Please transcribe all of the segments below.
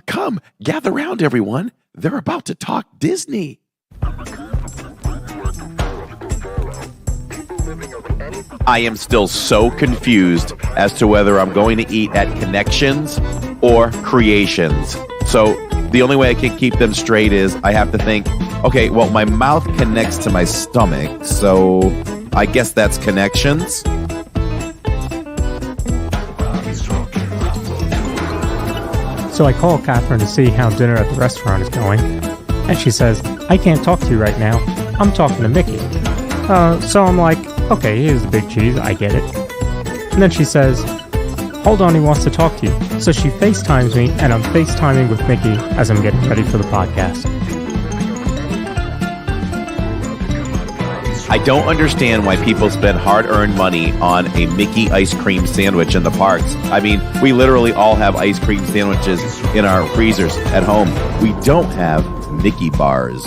Come, gather round, everyone. They're about to talk Disney. I am still so confused as to whether I'm going to eat at Connections or Creations. So the only way I can keep them straight is I have to think, okay, well, my mouth connects to my stomach, so I guess that's Connections. So I call Catherine to see how dinner at the restaurant is going, and she says, I can't talk to you right now. I'm talking to Mickey. So I'm like, okay, here's the big cheese, I get it. And then she says, hold on, he wants to talk to you. So she FaceTimes me, and I'm FaceTiming with Mickey as I'm getting ready for the podcast. I don't understand why people spend hard-earned money on a Mickey ice cream sandwich in the parks. I mean, we literally all have ice cream sandwiches in our freezers at home. We don't have Mickey bars.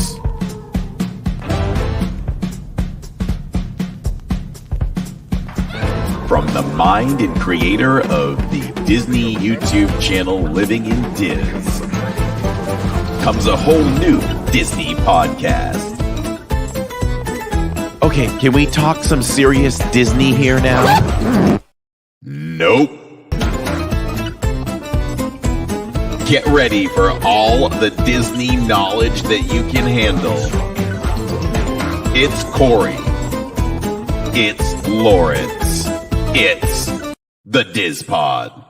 From the mind and creator of the Disney YouTube channel Living in Diz comes a whole new Disney podcast. Okay, can we talk some serious Disney here now? Nope. Get ready for all the Disney knowledge that you can handle. It's Corey. It's Lawrence. It's the DIZ Pod.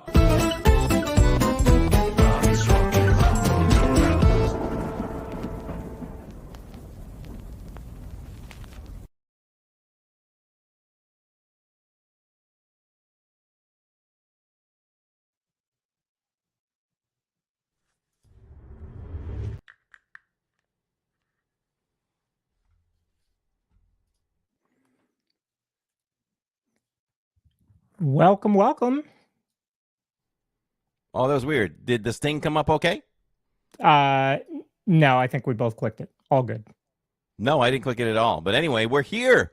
Welcome. Oh, that was weird. Did this thing come up okay? No, I think we both clicked it. All good. No, I didn't click it at all. But anyway, we're here.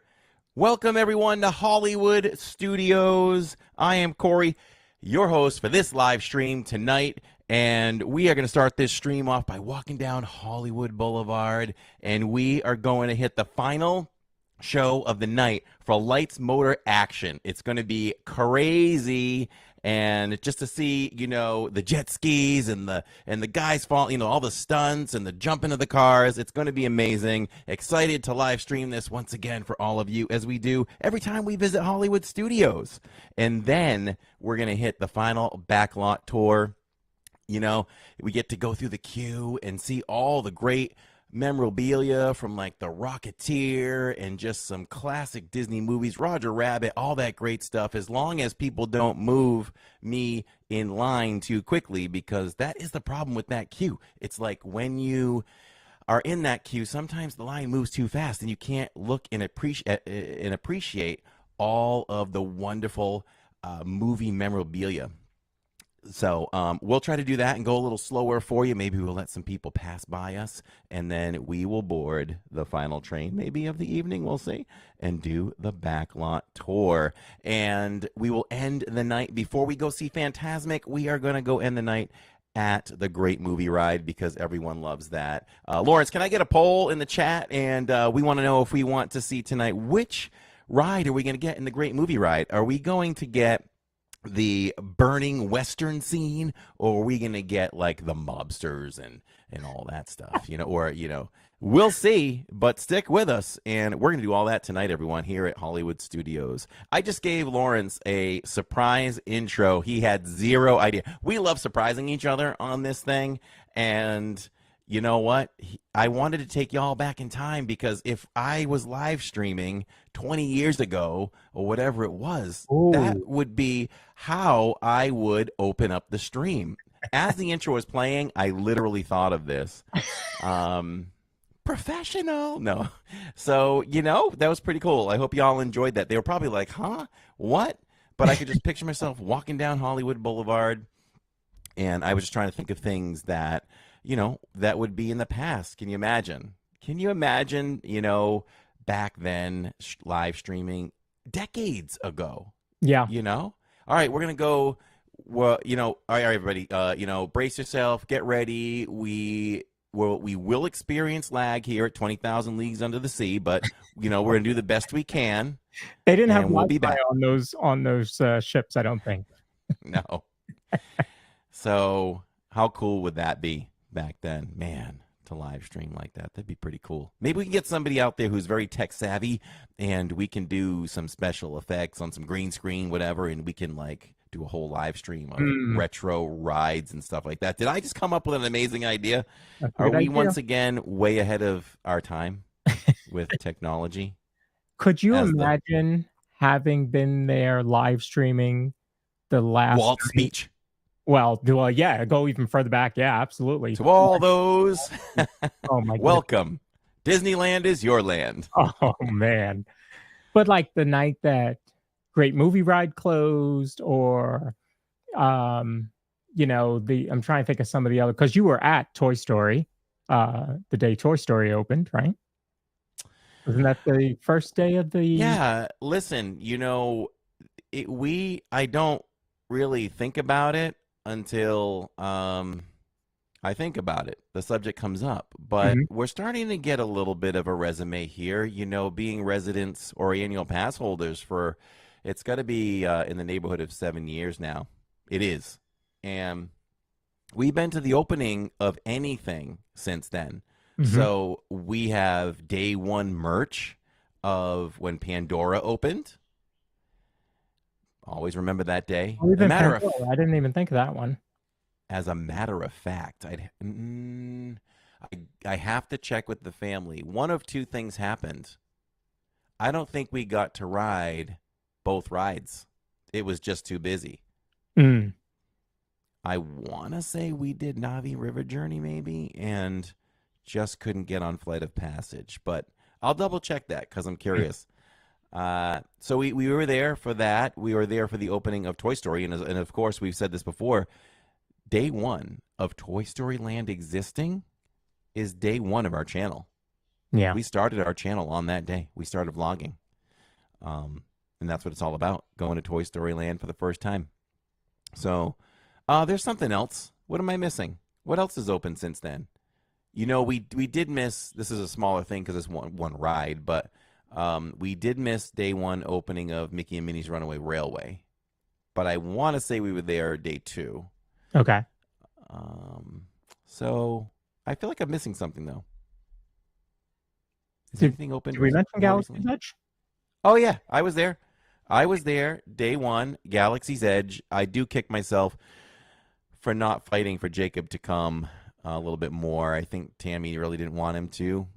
Welcome, everyone, to Hollywood Studios. I am Corey, your host for this live stream tonight. And we are going to start this stream off by walking down Hollywood Boulevard. And we are going to hit the final show of the night for Lights, Motor, Action. It's going to be crazy. And just to see, you know, the jet skis and the guys fall, you know, all the stunts and the jumping of the cars. It's going to be amazing. Excited to live stream this once again for all of you, as we do every time we visit Hollywood Studios. And then we're going to hit the final backlot tour. You know, we get to go through the queue and see all the great memorabilia from like The Rocketeer and just some classic Disney movies, Roger Rabbit, all that great stuff, as long as people don't move me in line too quickly, because that is the problem with that queue. It's like when you are in that queue, sometimes the line moves too fast and you can't look and appreciate all of the wonderful movie memorabilia. So we'll try to do that and go a little slower for you. Maybe we'll let some people pass by us, and then we will board the final train, maybe of the evening, we'll see, and do the backlot tour. And we will end the night, before we go see Fantasmic, we are going to go end the night at the Great Movie Ride, because everyone loves that. Lawrence, can I get a poll in the chat? And we want to know if we want to see tonight, which ride are we going to get in the Great Movie Ride? Are we going to get the burning Western scene, or are we going to get like the mobsters and all that stuff, you know, or, you know, we'll see, but stick with us. And we're going to do all that tonight, everyone, here at Hollywood Studios. I just gave Lawrence a surprise intro. He had zero idea. We love surprising each other on this thing. And you know what? I wanted to take y'all back in time, because if I was live streaming 20 years ago or whatever it was, that would be how I would open up the stream. As the intro was playing, I literally thought of this. Professional. No. So, you know, that was pretty cool. I hope y'all enjoyed that. They were probably like, huh? What? But I could just picture myself walking down Hollywood Boulevard, and I was just trying to think of things that, you know, that would be in the past. Can you imagine? Can you imagine, you know, back then, live streaming decades ago? Yeah. You know? All right, we're going to go Well, all right, everybody, brace yourself, get ready. We will experience lag here at 20,000 Leagues Under the Sea, but we're going to do the best we can, They didn't have and we'll be Wi-Fi back. on those ships, I don't think. No. So how cool would that be back then? Man, to live stream like that, that'd be pretty cool. Maybe we can get somebody out there who's very tech savvy, and we can do some special effects on some green screen, whatever, and we can do a whole live stream of retro rides and stuff like that. Did I just come up with an amazing idea? Are we once again way ahead of our time with technology? Could you imagine having been there live streaming the last Walt's speech? Well, yeah, go even further back. Yeah, absolutely. To all those, oh my welcome. Disneyland is your land. Oh man. But like the night that Great Movie Ride closed, or I'm trying to think of some of the other, because you were at Toy Story the day Toy Story opened, right? Wasn't that the first day of the Yeah, listen, I don't really think about it until I think about it. The subject comes up, but we're starting to get a little bit of a resume here, being residents or annual pass holders for, it's got to be in the neighborhood of 7 years now. It is. And we've been to the opening of anything since then. So we have day one merch of when Pandora opened. Always remember that day. I didn't even think of that one. As a matter of fact, I have to check with the family. One of two things happened. I don't think we got to ride both rides. It was just too busy. I want to say we did Navi River Journey maybe, and just couldn't get on Flight of Passage. But I'll double check that because I'm curious. So we were there for that. We were there for the opening of Toy Story. And of course, we've said this before. Day one of Toy Story Land existing is day one of our channel. Yeah. We started our channel on that day. We started vlogging. And that's what it's all about, going to Toy Story Land for the first time. So there's something else. What am I missing? What else is open since then? We did miss, this is a smaller thing because it's one ride, but we did miss day one opening of Mickey and Minnie's Runaway Railway. But I want to say we were there day two. Okay. So I feel like I'm missing something, though. Is anything open? Did we mention Galaxy's Edge? Oh, yeah. I was there. Day one, Galaxy's Edge. I do kick myself for not fighting for Jacob to come a little bit more. I think Tammy really didn't want him to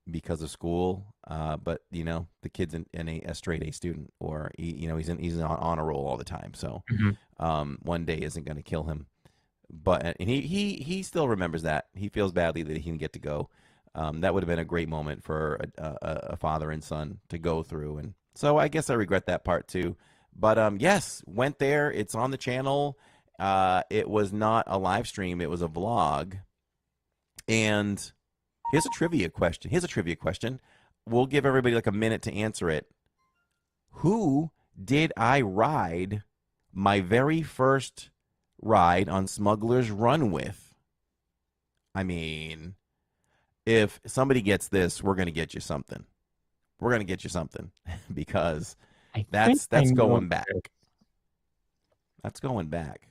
because of school. But, the kid's a straight A student, or, he's on honor roll all the time. So one day isn't going to kill him. But and he still remembers that. He feels badly that he didn't get to go. That would have been a great moment for a father and son to go through. And so I guess I regret that part too. But yes, went there. It's on the channel. It was not a live stream. It was a vlog. And here's a trivia question. We'll give everybody like a minute to answer it. Who did I ride my very first ride on Smuggler's Run with? I mean, if somebody gets this, we're going to get you something. We're going to get you something because that's going back. That's going back.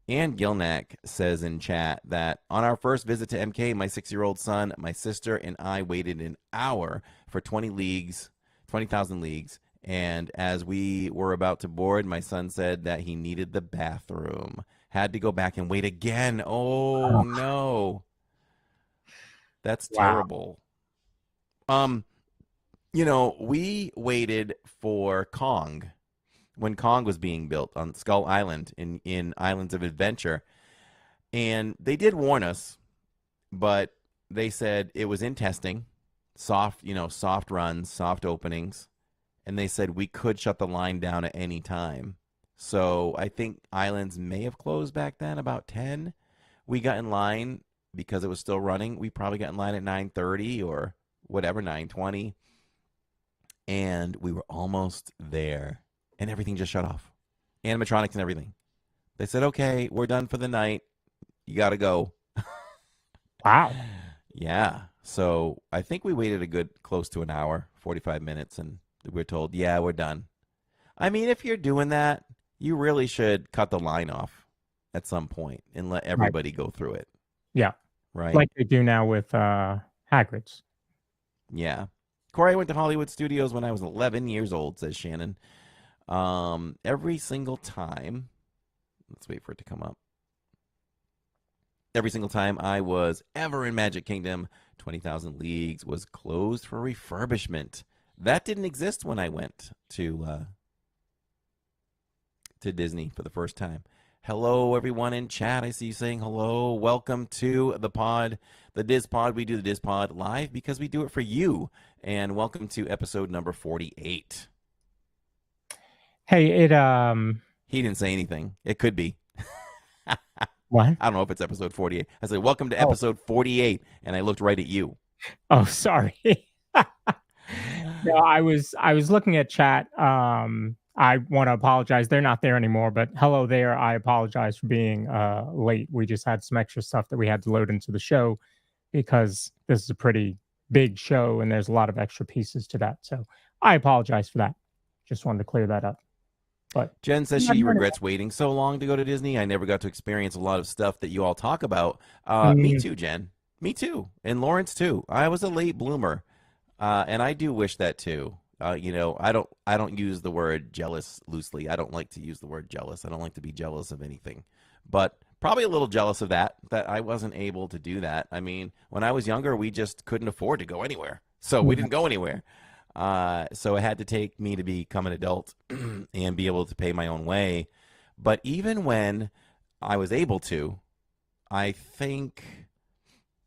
Ann Gilnack says in chat that on our first visit to MK, my 6-year-old son, my sister, and I waited an hour for 20,000 leagues. And as we were about to board, my son said that he needed the bathroom. Had to go back and wait again. Oh, no. That's terrible. We waited for Kong when Kong was being built on Skull Island in Islands of Adventure. And they did warn us, but they said it was in testing, soft runs, soft openings. And they said we could shut the line down at any time. So I think Islands may have closed back then about 10. We got in line because it was still running. We probably got in line at 9:30 or whatever, 9:20. And we were almost there. and everything just shut off. Animatronics and everything. They said, okay, we're done for the night. You got to go. Wow. Yeah. So I think we waited a good close to an hour, 45 minutes, and we're told, yeah, we're done. I mean, if you're doing that, you really should cut the line off at some point and let everybody go through it. Yeah. Right. Like they do now with Hagrid's. Yeah. Corey, I went to Hollywood Studios when I was 11 years old, says Shannon. Every single time, let's wait for it to come up. Every single time I was ever in Magic Kingdom, 20,000 Leagues was closed for refurbishment. That didn't exist when I went to Disney for the first time. Hello, everyone in chat. I see you saying hello. Welcome to the pod, the DIZ Pod. We do the DIZ Pod live because we do it for you. And welcome to episode number 48. Hey, He didn't say anything. It could be. What? I don't know if it's episode 48. I said, welcome to episode 48. And I looked right at you. Oh, sorry. No, I was looking at chat. I want to apologize. They're not there anymore, but hello there. I apologize for being late. We just had some extra stuff that we had to load into the show because this is a pretty big show and there's a lot of extra pieces to that. So I apologize for that. Just wanted to clear that up. But Jen says she regrets waiting so long to go to Disney. I never got to experience a lot of stuff that you all talk about. Me too, Jen. Me too. And Lawrence too. I was a late bloomer. And I do wish that too. I don't use the word jealous loosely. I don't like to use the word jealous. I don't like to be jealous of anything. But probably a little jealous of that I wasn't able to do that. I mean, when I was younger, we just couldn't afford to go anywhere. So we didn't go anywhere. So it had to take me to become an adult and be able to pay my own way. But even when I was able to, I think,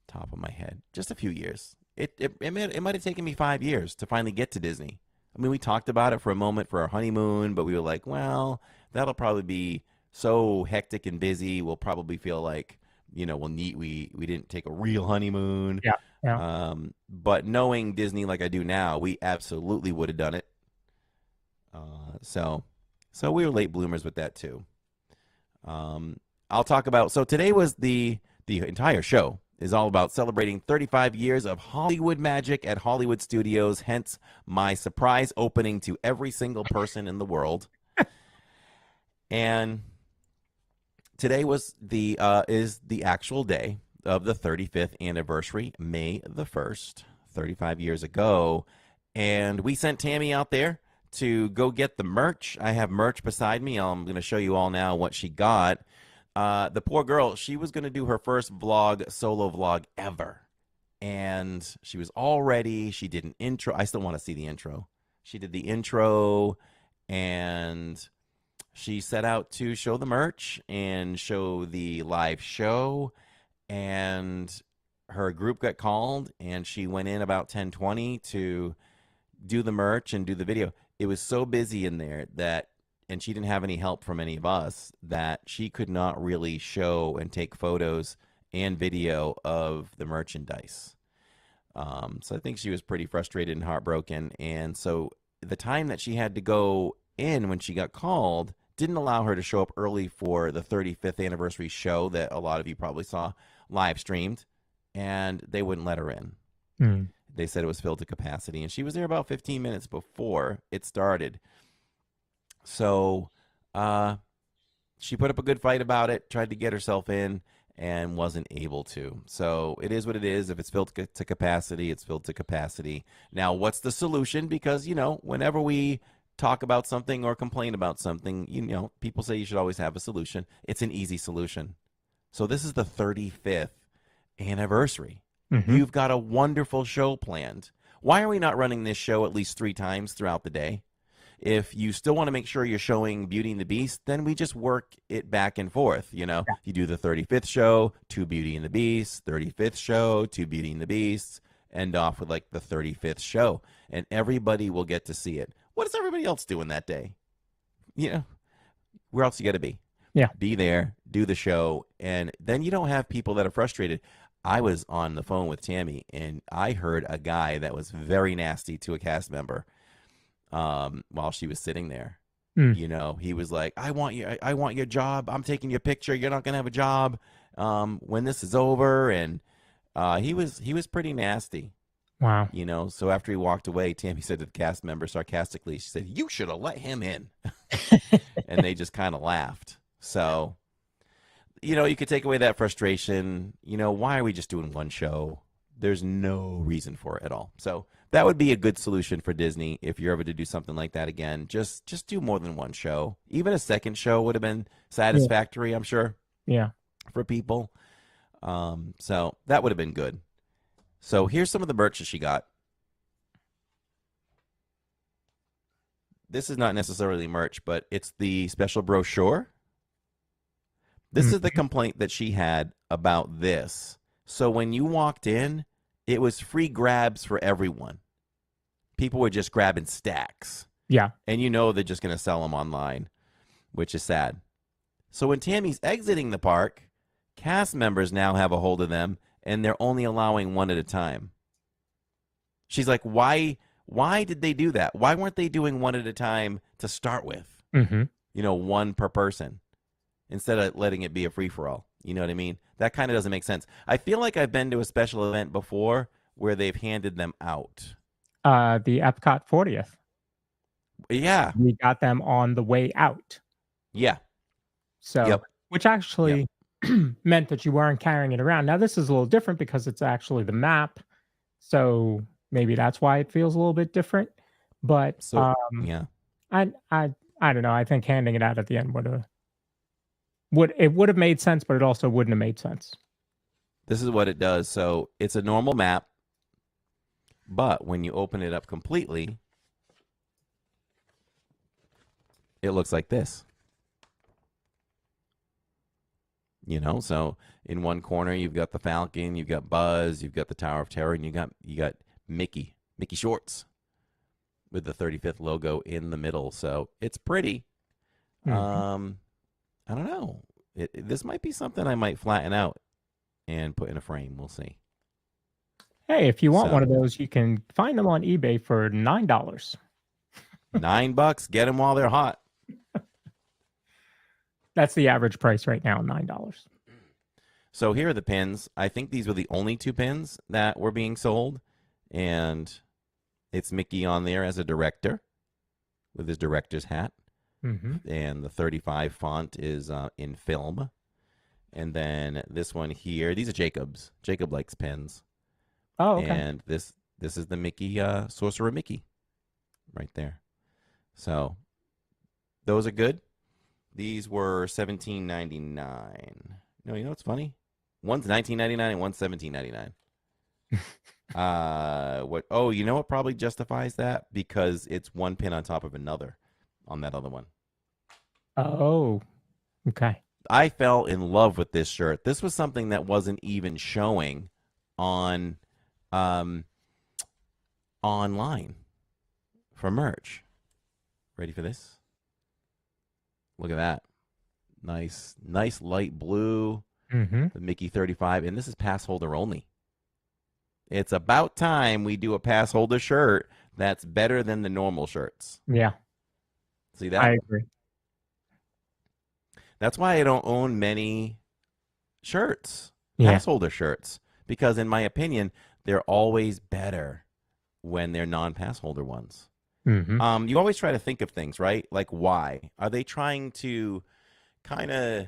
top of my head, just a few years. It might have taken me 5 years to finally get to Disney. I mean, we talked about it for a moment for our honeymoon, but we were like, well, that'll probably be so hectic and busy. We'll probably feel like, we didn't take a real honeymoon. Yeah. But knowing Disney like I do now, we absolutely would have done it. So we were late bloomers with that too. I'll talk about, so today was the entire show is all about celebrating 35 years of Hollywood magic at Hollywood Studios, hence my surprise opening to every single person in the world. And today is the actual day of the 35th anniversary, May the 1st, 35 years ago. And we sent Tammy out there to go get the merch. I have merch beside me. I'm going to show you all now what she got. The poor girl, she was going to do her first solo vlog ever. And she was all ready. She did an intro. I still want to see the intro. She did the intro and she set out to show the merch and show the live show. And her group got called and she went in about 10:20 to do the merch and do the video. It was so busy in there and she didn't have any help from any of us, that she could not really show and take photos and video of the merchandise. So I think she was pretty frustrated and heartbroken. And so the time that she had to go in when she got called didn't allow her to show up early for the 35th anniversary show that a lot of you probably saw live streamed, and they wouldn't let her in. They said it was filled to capacity, and she was there about 15 minutes before it started. So she put up a good fight about it, tried to get herself in, and wasn't able to. So it is what it is. If it's filled to capacity, it's filled to capacity. Now, what's the solution? Because, whenever we talk about something or complain about something, people say you should always have a solution. It's an easy solution. So this is the 35th anniversary. You've got a wonderful show planned. Why are we not running this show at least 3 times throughout the day? If you still want to make sure you're showing Beauty and the Beast, then we just work it back and forth. You do the 35th show, 2 Beauty and the Beast, 35th show, 2 Beauty and the Beasts, end off with like the 35th show, and everybody will get to see it. What is everybody else doing that day? Where else you got to be? Yeah. Be there, do the show, and then you don't have people that are frustrated. I was on the phone with Tammy, and I heard a guy that was very nasty to a cast member while she was sitting there. Mm. You know, he was like, I want you, I want your job. I'm taking your picture. You're not gonna have a job when this is over. And he was pretty nasty. Wow. You know, so after he walked away, Tammy said to the cast member sarcastically, she said, "You should have let him in." And they just kind of laughed. So, you know, you could take away that frustration. You know, why are we just doing one show? There's no reason for it at all. So that would be a good solution for Disney if you're ever to do something like that again. Just do more than one show. Even a second show would have been satisfactory, I'm sure, Yeah. for people. So that would have been good. So here's some of the merch that she got. This is not necessarily merch, but it's the special brochure. This is the complaint that she had about this. So when you walked in, it was free grabs for everyone. People were just grabbing stacks. Yeah. And you know they're just going to sell them online, which is sad. So when Tammy's exiting the park, cast members now have a hold of them, and they're only allowing one at a time. She's like, why did they do that? Why weren't they doing one at a time to start with? Mm-hmm. You know, one per person instead of letting it be a free-for-all. You know what I mean? That kind of doesn't make sense. I feel like I've been to a special event before where they've handed them out. The Epcot 40th. Yeah. We got them on the way out. Yeah. So, which actually meant that you weren't carrying it around. Now, this is a little different because it's actually the map. So maybe that's why it feels a little bit different. But So, yeah. I don't know. I think handing it out at the end would have made sense, but it also wouldn't have made sense. This is what it does. So it's a normal map, but when you open it up completely, it looks like this. You know, so in one corner you've got the Falcon, you've got Buzz, you've got the Tower of Terror, and you got Mickey Shorts with the 35th logo in the middle. So it's pretty. Mm-hmm. I don't know. This might be something I might flatten out and put in a frame. We'll see. Hey, if you want one of those, you can find them on eBay for $9. $9. Get them while they're hot. That's the average price right now, $9. So here are the pins. I think these were the only two pins that were being sold. And it's Mickey on there as a director with his director's hat. Mm-hmm. And the 35 font is in film. And then this one here, these are Jacob's. Jacob likes pens. Oh, okay. And this is the Mickey, Sorcerer Mickey right there. So those are good. These were $17.99. No, you know what's funny? One's $19.99 and one's $17.99. What? Oh, you know what probably justifies that? Because it's one pin on top of another on that other one. Oh, okay. I fell in love with this shirt. This was something that wasn't even showing on online for merch. Ready for this? Look at that. Nice light blue. Mm-hmm. The Mickey 35. And this is pass holder only. It's about time we do a pass holder shirt that's better than the normal shirts. Yeah. See that? I agree. That's why I don't own many shirts, pass holder shirts, because in my opinion, they're always better when they're non-pass holder ones. Mm-hmm. You always try to think of things, right? Like, why? Are they trying to kind of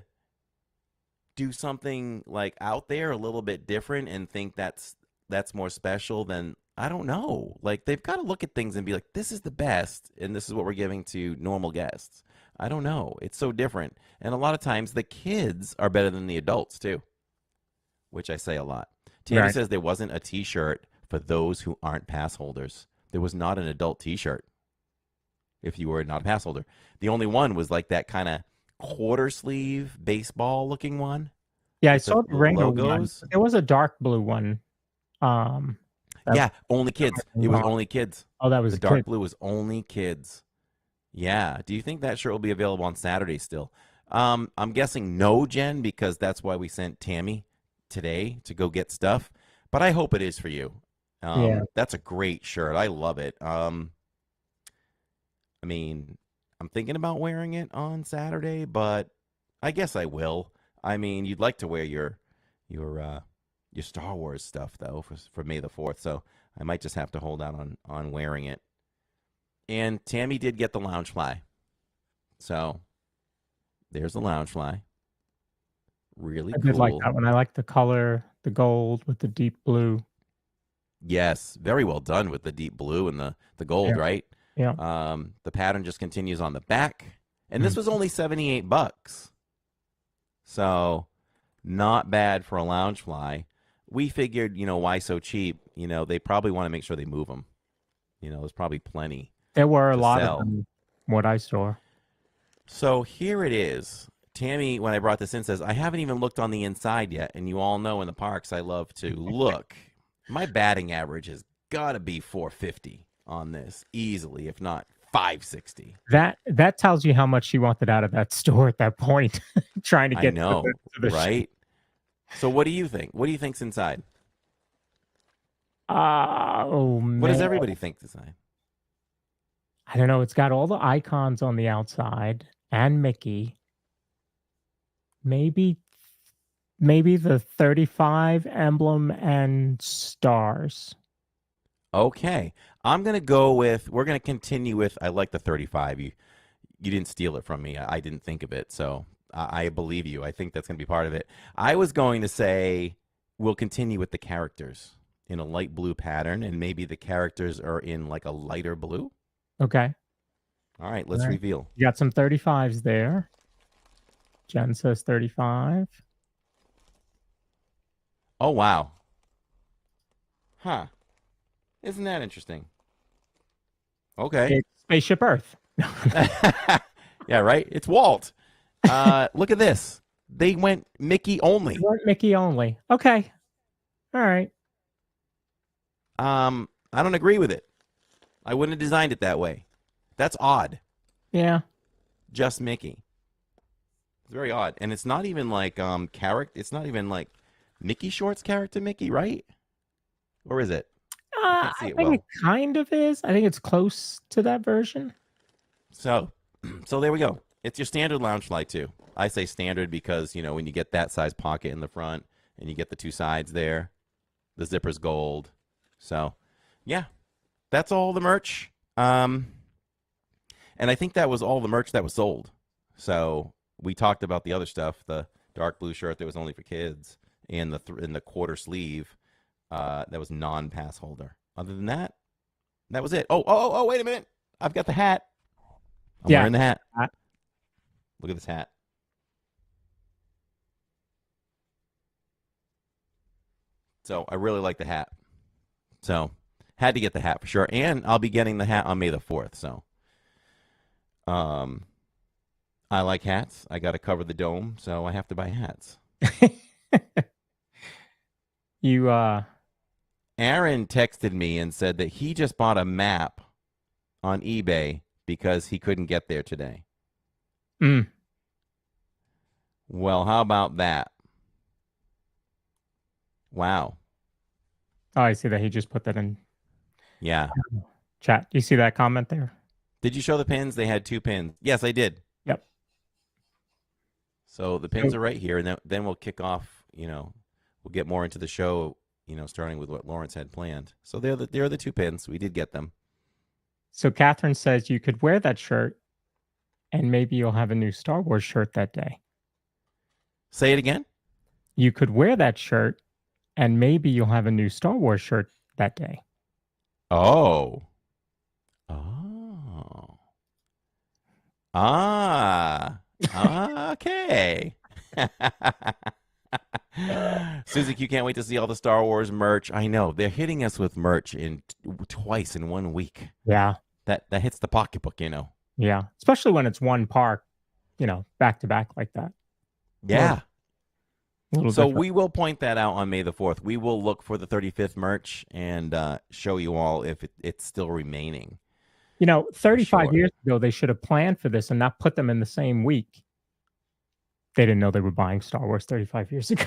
do something like out there a little bit different and think that's more special than, I don't know. Like, they've got to look at things and be like, this is the best, and this is what we're giving to normal guests. I don't know. It's so different. And a lot of times the kids are better than the adults too, which I say a lot. Tammy says there wasn't a T-shirt for those who aren't pass holders. There was not an adult T-shirt if you were not a pass holder. The only one was like that kind of quarter sleeve baseball looking one. Yeah, I saw the rainbow logos. one. There was a dark blue one. Yeah, only kids. It was only kids. Oh, that was the dark blue was only kids. Yeah. Do you think that shirt will be available on Saturday still? I'm guessing no, Jen, because that's why we sent Tammy today to go get stuff. But I hope it is for you. That's a great shirt. I love it. I mean, I'm thinking about wearing it on Saturday, but I guess I will. I mean, you'd like to wear your Star Wars stuff though for May the 4th, so I might just have to hold out on wearing it. And Tammy did get the Loungefly, so there's the Loungefly. Really I cool. did like that one. I like the color, the gold with the deep blue. Yes, very well done with the deep blue and the gold, Yeah. right? Yeah. The pattern just continues on the back, and this was only $78, so not bad for a Loungefly. We figured, why so cheap? They probably want to make sure they move them. There's probably plenty. There were a to lot sell. of them, what I saw. So here it is. Tammy, when I brought this in, says, I haven't even looked on the inside yet, and you all know in the parks I love to look. My batting average has got to be 450 on this, easily, if not 560. That tells you how much she wanted out of that store at that point, trying to get I know, to the right? So what do you think? What do you think's inside? Oh, man. What does everybody think inside? I don't know. It's got all the icons on the outside and Mickey. Maybe the 35 emblem and stars. Okay. We're going to continue with, I like the 35. You didn't steal it from me. I didn't think of it. So I believe you. I think that's going to be part of it. I was going to say we'll continue with the characters in a light blue pattern, and maybe the characters are in like a lighter blue. Okay. All right, let's reveal. You got some 35s there. Jen says 35. Oh, wow. Huh. Isn't that interesting? Okay. It's Spaceship Earth. Yeah, right? It's Walt. Look at this. They went Mickey only. They went Mickey only. Okay. All right. I don't agree with it. I wouldn't have designed it that way. That's odd. Yeah. Just Mickey. It's very odd. And it's not even like character. It's not even like Mickey Short's character Mickey, right? Or is it? I think it kind of is. I think it's close to that version. So there we go. It's your standard Loungefly too. I say standard because, when you get that size pocket in the front and you get the two sides there, the zipper's gold. So, yeah, that's all the merch. And I think that was all the merch that was sold. So we talked about the other stuff, the dark blue shirt that was only for kids, and the quarter sleeve that was non-pass holder. Other than that, that was it. Oh, wait a minute. I've got the hat. I'm wearing the hat. Look at this hat. So I really like the hat. So had to get the hat for sure. And I'll be getting the hat on May the 4th. So I like hats. I got to cover the dome, so I have to buy hats. Aaron texted me and said that he just bought a map on eBay because he couldn't get there today. Well, how about that? Wow. Oh, I see that he just put that in. Yeah. Chat. You see that comment there? Did you show the pins? They had 2 pins. Yes, I did. Yep. So the pins are right here, and then we'll kick off. We'll get more into the show. Starting with what Lawrence had planned. So they're the 2 pins. We did get them. So Catherine says you could wear that shirt, and maybe you'll have a new Star Wars shirt that day. Say it again. You could wear that shirt, and maybe you'll have a new Star Wars shirt that day. Oh. Okay. Susie Q can't wait to see all the Star Wars merch. I know. They're hitting us with merch twice in 1 week. Yeah. That hits the pocketbook, Yeah. Especially when it's one park, back to back like that. Yeah. So different. We will point that out on May the 4th. We will look for the 35th merch and show you all if it's still remaining. 35 years ago, they should have planned for this and not put them in the same week. They didn't know they were buying Star Wars 35 years ago.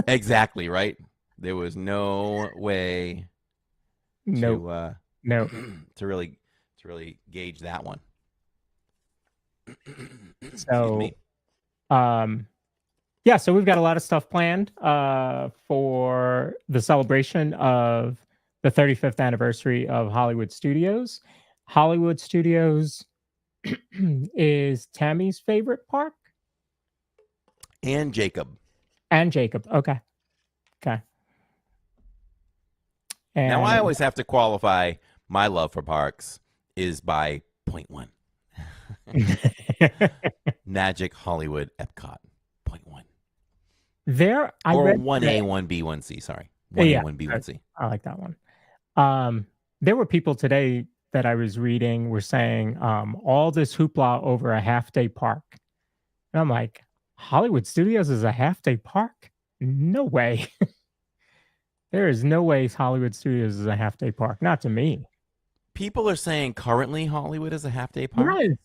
Exactly, right? There was no way no. to really gauge that one. Excuse So, me. yeah, so we've got a lot of stuff planned for the celebration of the 35th anniversary of Hollywood Studios. Hollywood Studios is Tammy's favorite park And Jacob. and Jacob. Okay. Okay. Now, I And always have to qualify my love for parks is by 0.1. Magic Hollywood Epcot 0.1. there, I Or read 1A, 1B, 1C. Sorry. 1A, yeah, 1B, 1C. I like that one. There were people today that I was reading were saying all this hoopla over a half day park. And I'm like, Hollywood Studios is a half day park? No way. There is no way Hollywood Studios is a half day park. Not to me. People are saying currently Hollywood is a half day park. Yes.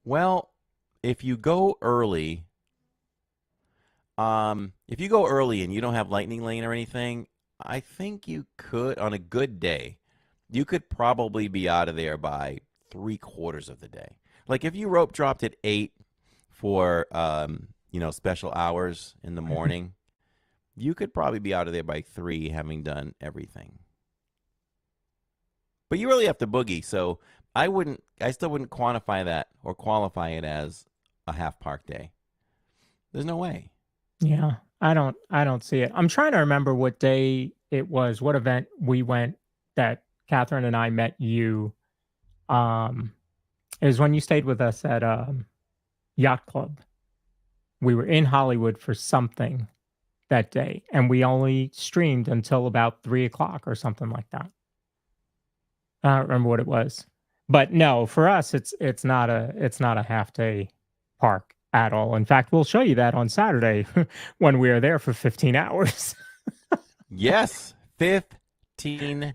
Well, if you go early, and you don't have Lightning Lane or anything, I think you could, on a good day, you could probably be out of there by 3/4 of the day. Like if you rope dropped at 8 for special hours in the morning, you could probably be out of there by 3 having done everything. But you really have to boogie, so I still wouldn't quantify that or qualify it as a half park day. There's no way. Yeah. I don't see it. I'm trying to remember what day it was, what event we went that Catherine and I met you. It was when you stayed with us at Yacht Club. We were in Hollywood for something that day, and we only streamed until about 3 o'clock or something like that. I don't remember what it was, but no, for us, it's not a half day park at all. In fact, we'll show you that on Saturday when we are there for 15 hours. Yes, 15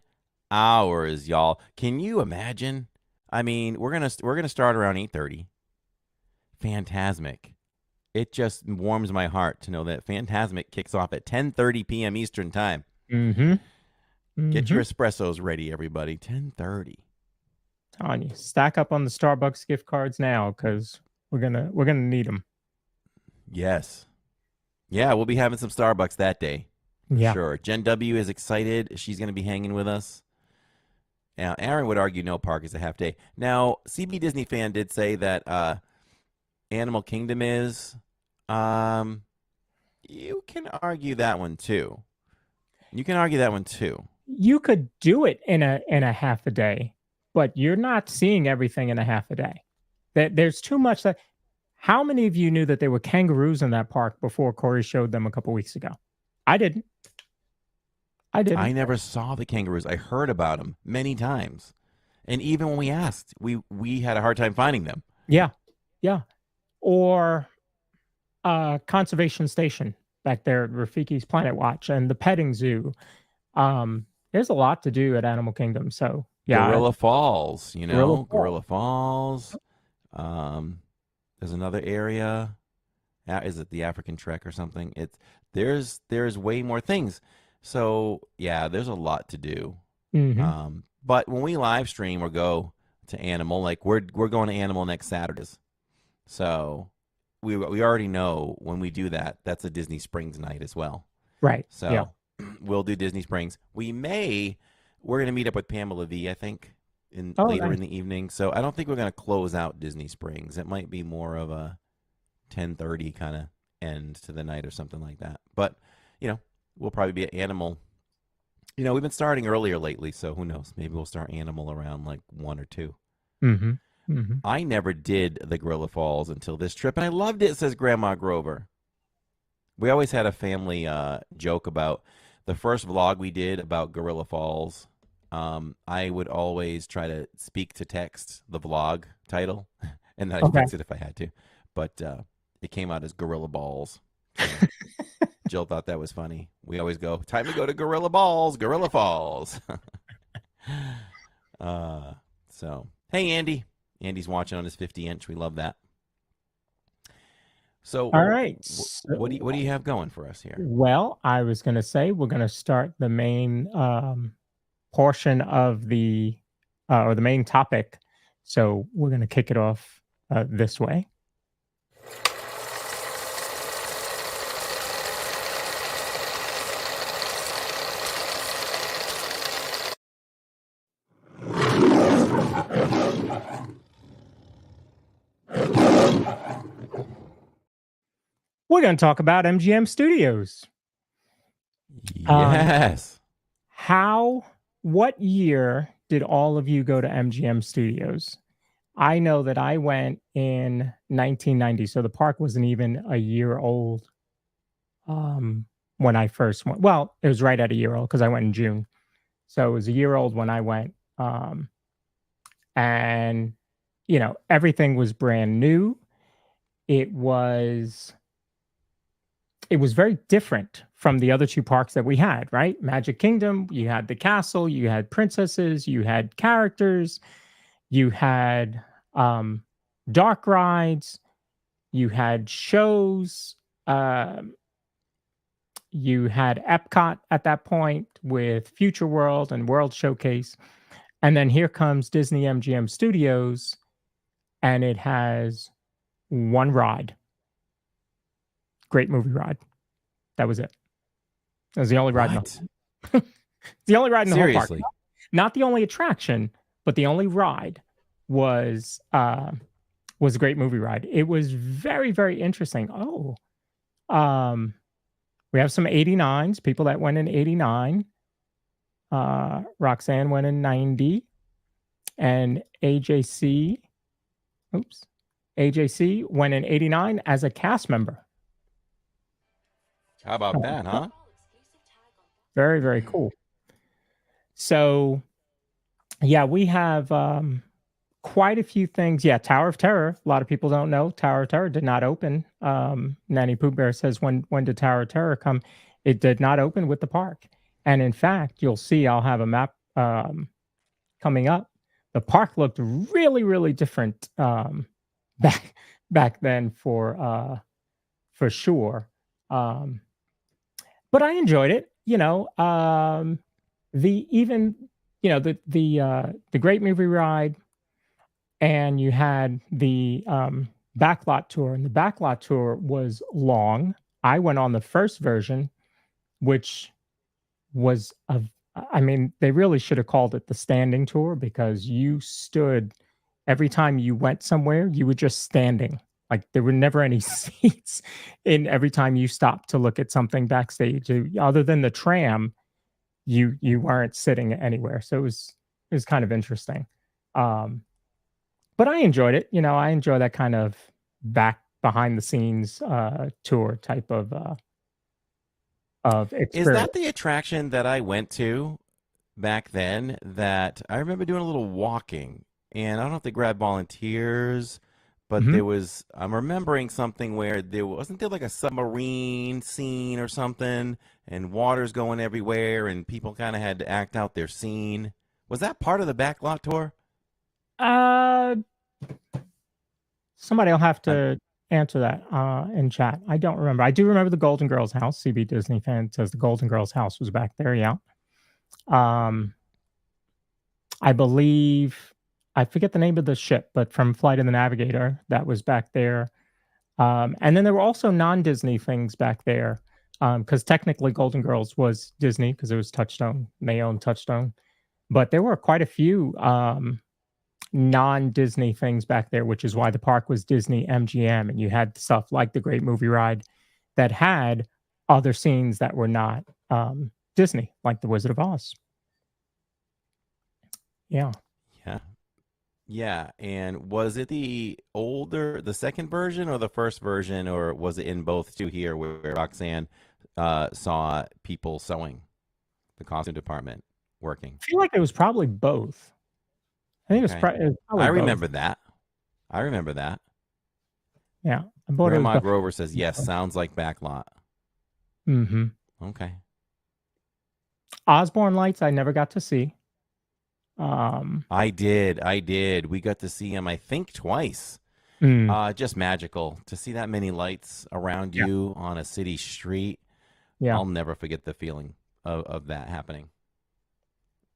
hours, y'all. Can you imagine? I mean, we're gonna start around 8:30. Phantasmic. It just warms my heart to know that Phantasmic kicks off at 10:30 p.m. Eastern Time. Mm-hmm. Get your espressos ready, everybody. 10:30. Telling you, stack up on the Starbucks gift cards now because we're gonna need them. Yes. Yeah, we'll be having some Starbucks that day. Yeah. Sure. Jen W is excited. She's going to be hanging with us. Now, Aaron would argue no park is a half day. Now, CB Disney fan did say that Animal Kingdom is. You can argue that one too. You could do it in a half a day, but you're not seeing everything in a half a day. There's too much. How many of you knew that there were kangaroos in that park before Corey showed them a couple weeks ago? I didn't. I never saw the kangaroos. I heard about them many times. And even when we asked, we had a hard time finding them. Yeah. Yeah. Or conservation station back there at Rafiki's Planet Watch and the petting zoo. There's a lot to do at Animal Kingdom. So yeah. Gorilla Falls, Gorilla Falls. There's another area. Is it the African Trek or something? There's way more things. So yeah, there's a lot to do. Mm-hmm. But when we live stream or go to Animal, like we're going to Animal next Saturdays. So we already know when we do that, that's a Disney Springs night as well. Right. So yeah. We'll do Disney Springs. We're going to meet up with Pamela V, I think, later in the evening. So I don't think we're going to close out Disney Springs. It might be more of a 10:30 kind of end to the night or something like that. But, we'll probably be at Animal. We've been starting earlier lately, so who knows? Maybe we'll start Animal around like 1 or 2. Mm-hmm. Mm-hmm. I never did the Gorilla Falls until this trip, and I loved it, says Grandma Grover. We always had a family joke about the first vlog we did about Gorilla Falls. I would always try to speak to text the vlog title, and then I'd fix it if I had to. But it came out as Gorilla Balls. So Jill thought that was funny. We always go, time to go to Gorilla Falls. So, hey, Andy. Andy's watching on his 50-inch. We love that. So, all right. What do you have going for us here? Well, I was going to say we're going to start the main portion of the or the main topic. So we're going to kick it off this way. We're going to talk about MGM Studios. Yes. What year did all of you go to MGM Studios? I know that I went in 1990, so the park wasn't even a year old when I first went. Well, it was right at a year old because I went in June. So it was a year old when I went. And, everything was brand new. It was very different from the other two parks that we had, right? Magic Kingdom, you had the castle, you had princesses, you had characters, you had dark rides, you had shows, you had Epcot at that point with Future World and World Showcase. And then here comes Disney MGM Studios, and it has one ride. Great Movie Ride. That was it. That was the only ride. The only ride in the whole park. Not the only attraction, but the only ride was a Great Movie Ride. It was very, very interesting. We have some 89s, people that went in 89. Roxanne went in 90. And AJC went in 89 as a cast member. How about that, huh? Very, very cool. So, yeah, we have quite a few things. Yeah, Tower of Terror. A lot of people don't know Tower of Terror did not open. Nanny Pooh Bear says, when did Tower of Terror come? It did not open with the park. And in fact, you'll see, I'll have a map coming up. The park looked really, really different back then for sure. But I enjoyed it. The Great Movie Ride, and you had the backlot tour, and the backlot tour was long. I went on the first version, which was they really should have called it the standing tour, because you stood every time you went somewhere, you were just standing. Like there were never any seats in every time you stopped to look at something backstage. Other than the tram, you weren't sitting anywhere. So it was kind of interesting. But I enjoyed it. I enjoy that kind of back behind the scenes tour type of experience. Is that the attraction that I went to back then that I remember doing a little walking? And I don't know if they grabbed volunteers, but I'm remembering something where wasn't there like a submarine scene or something, and water's going everywhere, and people kind of had to act out their scene. Was that part of the backlot tour? Somebody will have to answer that in chat. I don't remember. I do remember the Golden Girls house. CB Disney fan says the Golden Girls house was back there. Yeah. I believe, I forget the name of the ship, but from Flight of the Navigator, that was back there. And then there were also non-Disney things back there, because technically Golden Girls was Disney because it was Touchstone. They owned Touchstone. But there were quite a few non-Disney things back there, which is why the park was Disney MGM. And you had stuff like the Great Movie Ride that had other scenes that were not Disney, like the Wizard of Oz. Yeah. Yeah. And was it the second version or the first version, or was it in both too here where Roxanne saw people sewing, the costume department working? I feel like it was probably both. I think it was probably I remember that. Yeah. Grandma Grover says, yes, sounds like backlot. Mm-hmm. Okay. Osborne Lights, I never got to see. I did. We got to see him, I think, twice. Just magical to see that many lights around you on a city street. Yeah. I'll never forget the feeling of that happening.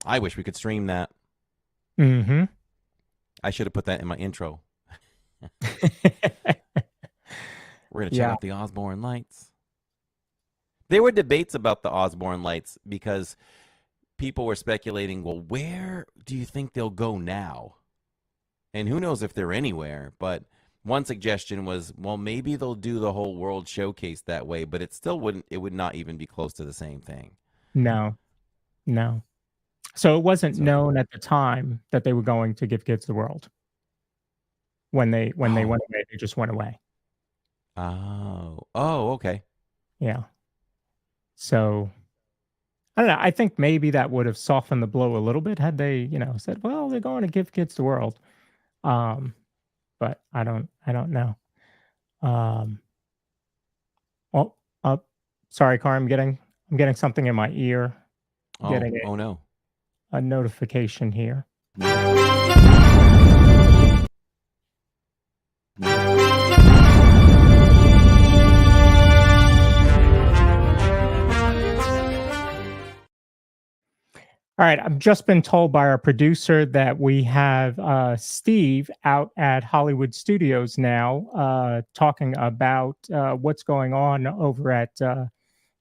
I wish we could stream that. Mm-hmm. I should have put that in my intro. We're going to check Yeah. out the Osborne Lights. There were debates about the Osborne Lights because people were speculating, well, where do you think they'll go now? And who knows if they're anywhere, but one suggestion was, well, maybe they'll do the whole world showcase that way, but it would not even be close to the same thing. No. So it wasn't known at the time that they were going to give kids the world. When they went away, they just went away. Oh, okay. Yeah. So I don't know. I think maybe that would have softened the blow a little bit had they, said, well, they're going to give kids the world. But I don't know. Sorry, Car, I'm getting something in my ear. Oh no. A notification here. All right, I've just been told by our producer that we have Steve out at Hollywood Studios now, talking about what's going on over at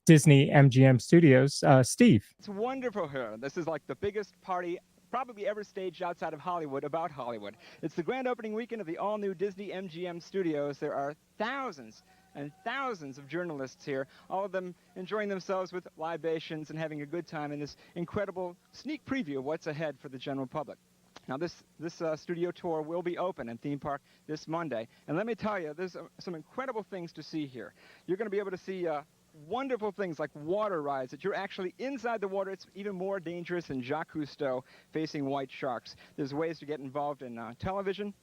Disney MGM Studios. Steve. It's wonderful here. This is like the biggest party probably ever staged outside of Hollywood about Hollywood. It's the grand opening weekend of the all-new Disney MGM Studios. There are thousands and thousands of journalists here, all of them enjoying themselves with libations and having a good time in this incredible sneak preview of what's ahead for the general public. Now, this studio tour will be open in Theme Park this Monday. And let me tell you, there's some incredible things to see here. You're going to be able to see wonderful things like water rides that you're actually inside the water. It's even more dangerous than Jacques Cousteau facing white sharks. There's ways to get involved in television,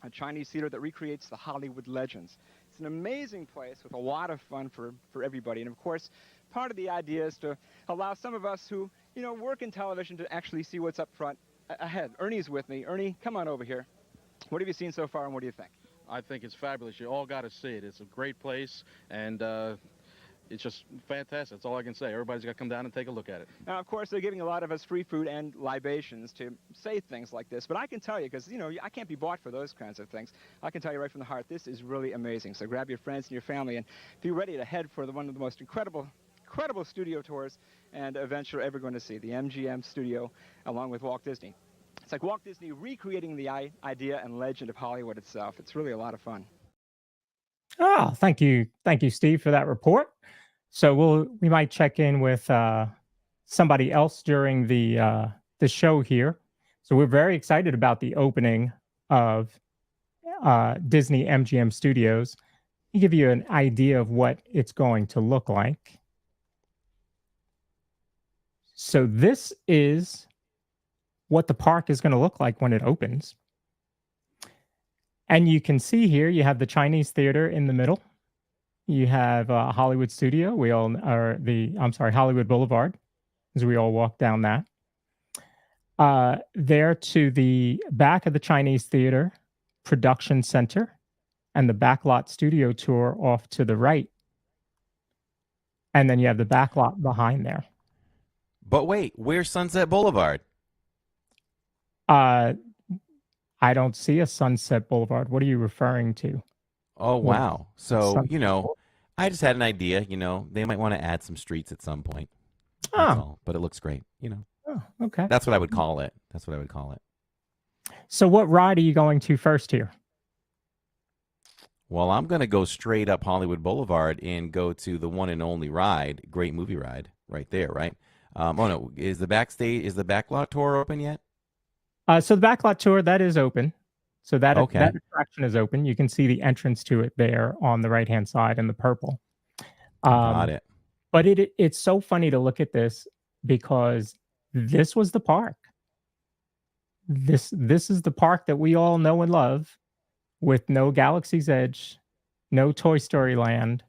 a Chinese theater that recreates the Hollywood legends. It's an amazing place with a lot of fun for everybody. And of course, part of the idea is to allow some of us who, work in television to actually see what's up front ahead. Ernie's with me. Ernie, come on over here. What have you seen so far and what do you think? I think it's fabulous. You all got to see it. It's a great place and it's just fantastic. That's all I can say. Everybody's got to come down and take a look at it. Now, of course, they're giving a lot of us free food and libations to say things like this. But I can tell you, because, I can't be bought for those kinds of things. I can tell you right from the heart, this is really amazing. So grab your friends and your family and be ready to head for one of the most incredible studio tours and events you're ever going to see, the MGM Studio, along with Walt Disney. It's like Walt Disney recreating the idea and legend of Hollywood itself. It's really a lot of fun. Oh, thank you, Steve, for that report. So we might check in with somebody else during the show here. So we're very excited about the opening of Disney MGM Studios. To give you an idea of what it's going to look like. So this is what the park is going to look like when it opens. And you can see here, you have the Chinese theater in the middle. You have Hollywood Studio. Hollywood Boulevard, as we all walk down that. There to the back of the Chinese theater, production center, and the backlot studio tour off to the right. And then you have the backlot behind there. But wait, where's Sunset Boulevard? I don't see a Sunset Boulevard. What are you referring to? Oh, wow. So, Sunset I just had an idea, they might want to add some streets at some point. That's all. But it looks great, Oh, okay. That's what I would call it. So what ride are you going to first here? Well, I'm going to go straight up Hollywood Boulevard and go to the one and only ride, great movie ride, right there, right? No, is the backlot tour open yet? So the backlot tour, that is open. So that attraction is open. You can see the entrance to it there on the right-hand side in the purple. Got it. But it's so funny to look at this because this was the park. This is the park that we all know and love, with no Galaxy's Edge, no Toy Story Land,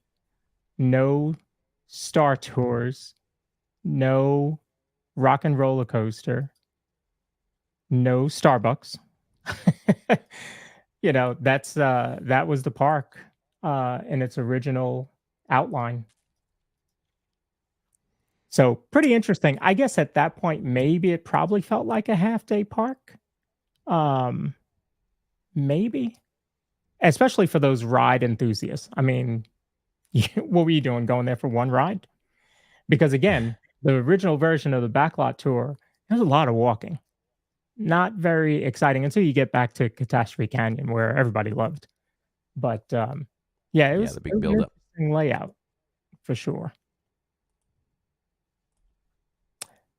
no Star Tours, no Rock and Roller Coaster, no Starbucks. That was the park in its original outline. So pretty interesting. I guess at that point, maybe it probably felt like a half-day park. Maybe. especially for those ride enthusiasts. I mean, what were you doing going there for one ride? Because again, the original version of the backlot tour, there's a lot of walking. Not very exciting until you get back to Catastrophe Canyon, where everybody loved. But yeah, it was the big an build-up. interesting layout for sure.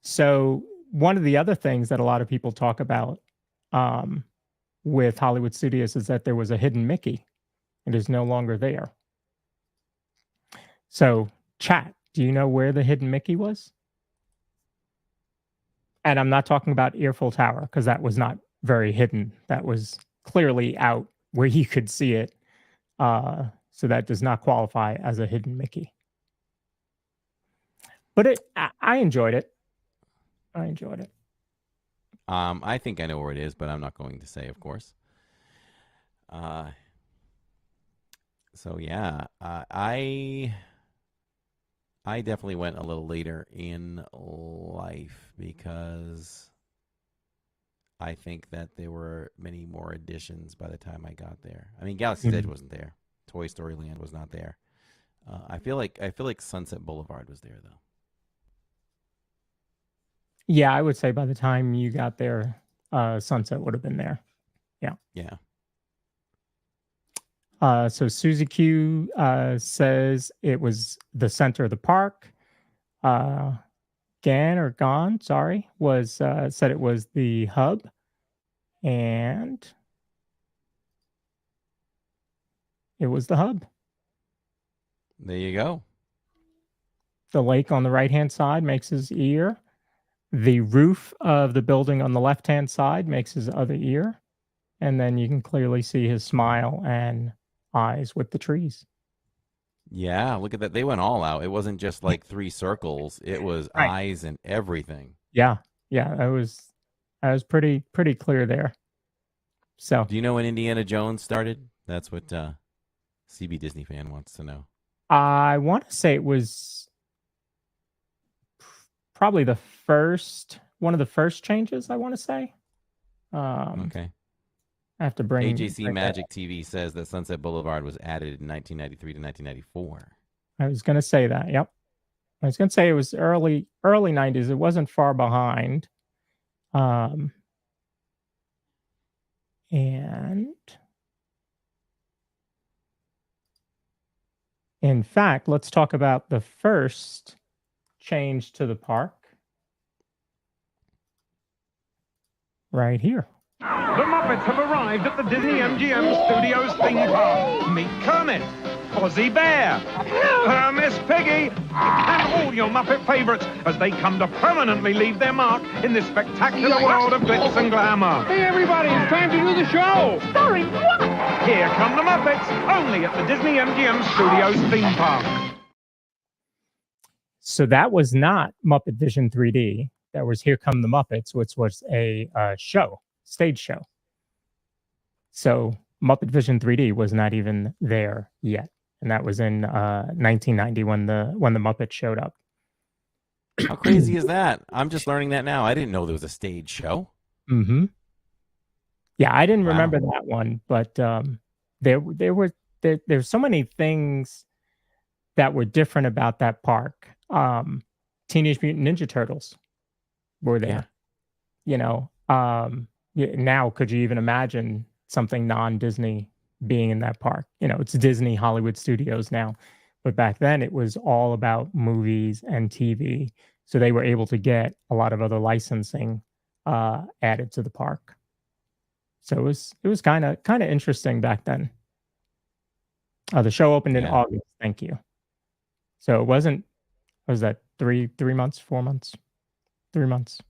So one of the other things that a lot of people talk about with Hollywood Studios is that there was a hidden Mickey. It is no longer there. So, chat, do you know where the hidden Mickey was? And I'm not talking about Earful Tower, because that was not very hidden. That was clearly out where you could see it. So that does not qualify as a hidden Mickey. But I enjoyed it. I enjoyed it. I think I know where it is, but I'm not going to say, of course. So yeah, I definitely went a little later in life because I think that there were many more additions by the time I got there. I mean, Galaxy's Edge wasn't there. Toy Story Land was not there. I feel like Sunset Boulevard was there though. Yeah, I would say by the time you got there, Sunset would have been there. Yeah. Yeah. So Susie Q says it was the center of the park. Gan was said it was the hub, and it was the hub. There you go. The lake on the right-hand side makes his ear. The roof of the building on the left-hand side makes his other ear. And then you can clearly see his smile and eyes with the trees. Yeah, look at that. They went all out. It wasn't just like 3 circles. It was Right. eyes and everything. Yeah. I was pretty clear there. So Do you know when Indiana Jones started? That's what CB Disney fan wants to know. I want to say it was probably one of the first changes, I want to say. Okay. I have to bring AJC Magic TV says that Sunset Boulevard was added in 1993 to 1994. I was going to say that. Yep. I was going to say it was early 90s. It wasn't far behind. And in fact, let's talk about the first change to the park. Right here. The Muppets have arrived at the Disney MGM Studios theme park. Meet Kermit, Fozzie Bear, Miss Piggy, and all your Muppet favorites as they come to permanently leave their mark in this spectacular world of glitz and glamour. Hey, everybody, it's time to do the show. Starring what? Here come the Muppets, only at the Disney MGM Studios theme park. So that was not Muppet Vision 3D. That was Here Come the Muppets, which was a stage show. So Muppet Vision 3D was not even there yet, and that was in 1990 when the Muppets showed up. How crazy is that? I'm just learning that now. I didn't know there was a stage show. Mm-hmm. Yeah, I didn't remember that one, but there's so many things that were different about that park. Teenage Mutant Ninja Turtles were there. Yeah. Now could you even imagine something non-Disney being in that park? It's Disney Hollywood Studios now, but back then it was all about movies and TV, so they were able to get a lot of other licensing added to the park. So it was kind of interesting back then. The show opened in August. Thank you. So it wasn't. Was that 3 months, 4 months, 3 months?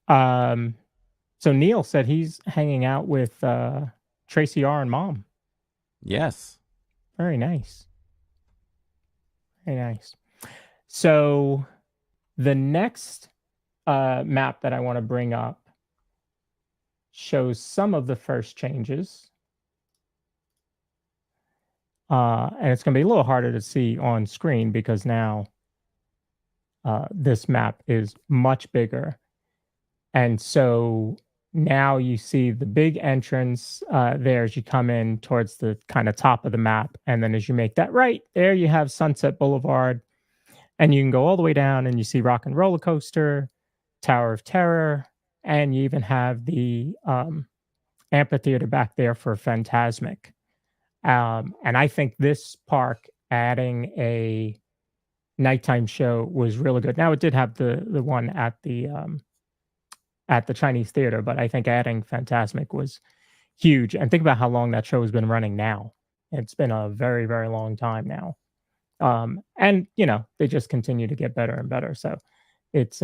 So Neil said he's hanging out with Tracy R and Mom. Yes. Very nice. Very nice. So the next map that I want to bring up shows some of the first changes. And it's going to be a little harder to see on screen because now this map is much bigger. And so now you see the big entrance there as you come in towards the kind of top of the map. And then as you make that right, there you have Sunset Boulevard. And you can go all the way down and you see Rock and Roller Coaster, Tower of Terror, and you even have the amphitheater back there for Phantasmic. And I think this park adding a nighttime show was really good. Now it did have the one at the Chinese theater, but I think adding Phantasmic was huge. And think about how long that show has been running now. It's been a very, very long time now. And they just continue to get better and better. So it's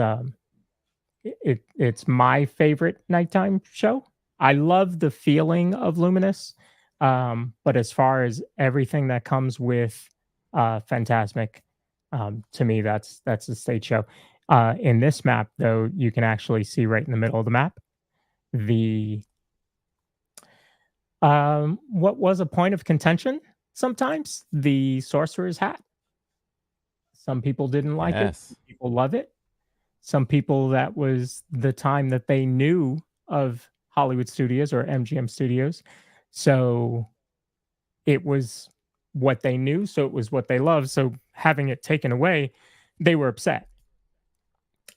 it's my favorite nighttime show. I love the feeling of Luminous. But as far as everything that comes with Phantasmic, to me, that's the stage show. In this map, though, you can actually see right in the middle of the map the what was a point of contention sometimes, the Sorcerer's Hat. Some people didn't like it. Some people love it. Some people, that was the time that they knew of Hollywood Studios or MGM Studios. So it was what they knew. So it was what they loved. So having it taken away, they were upset.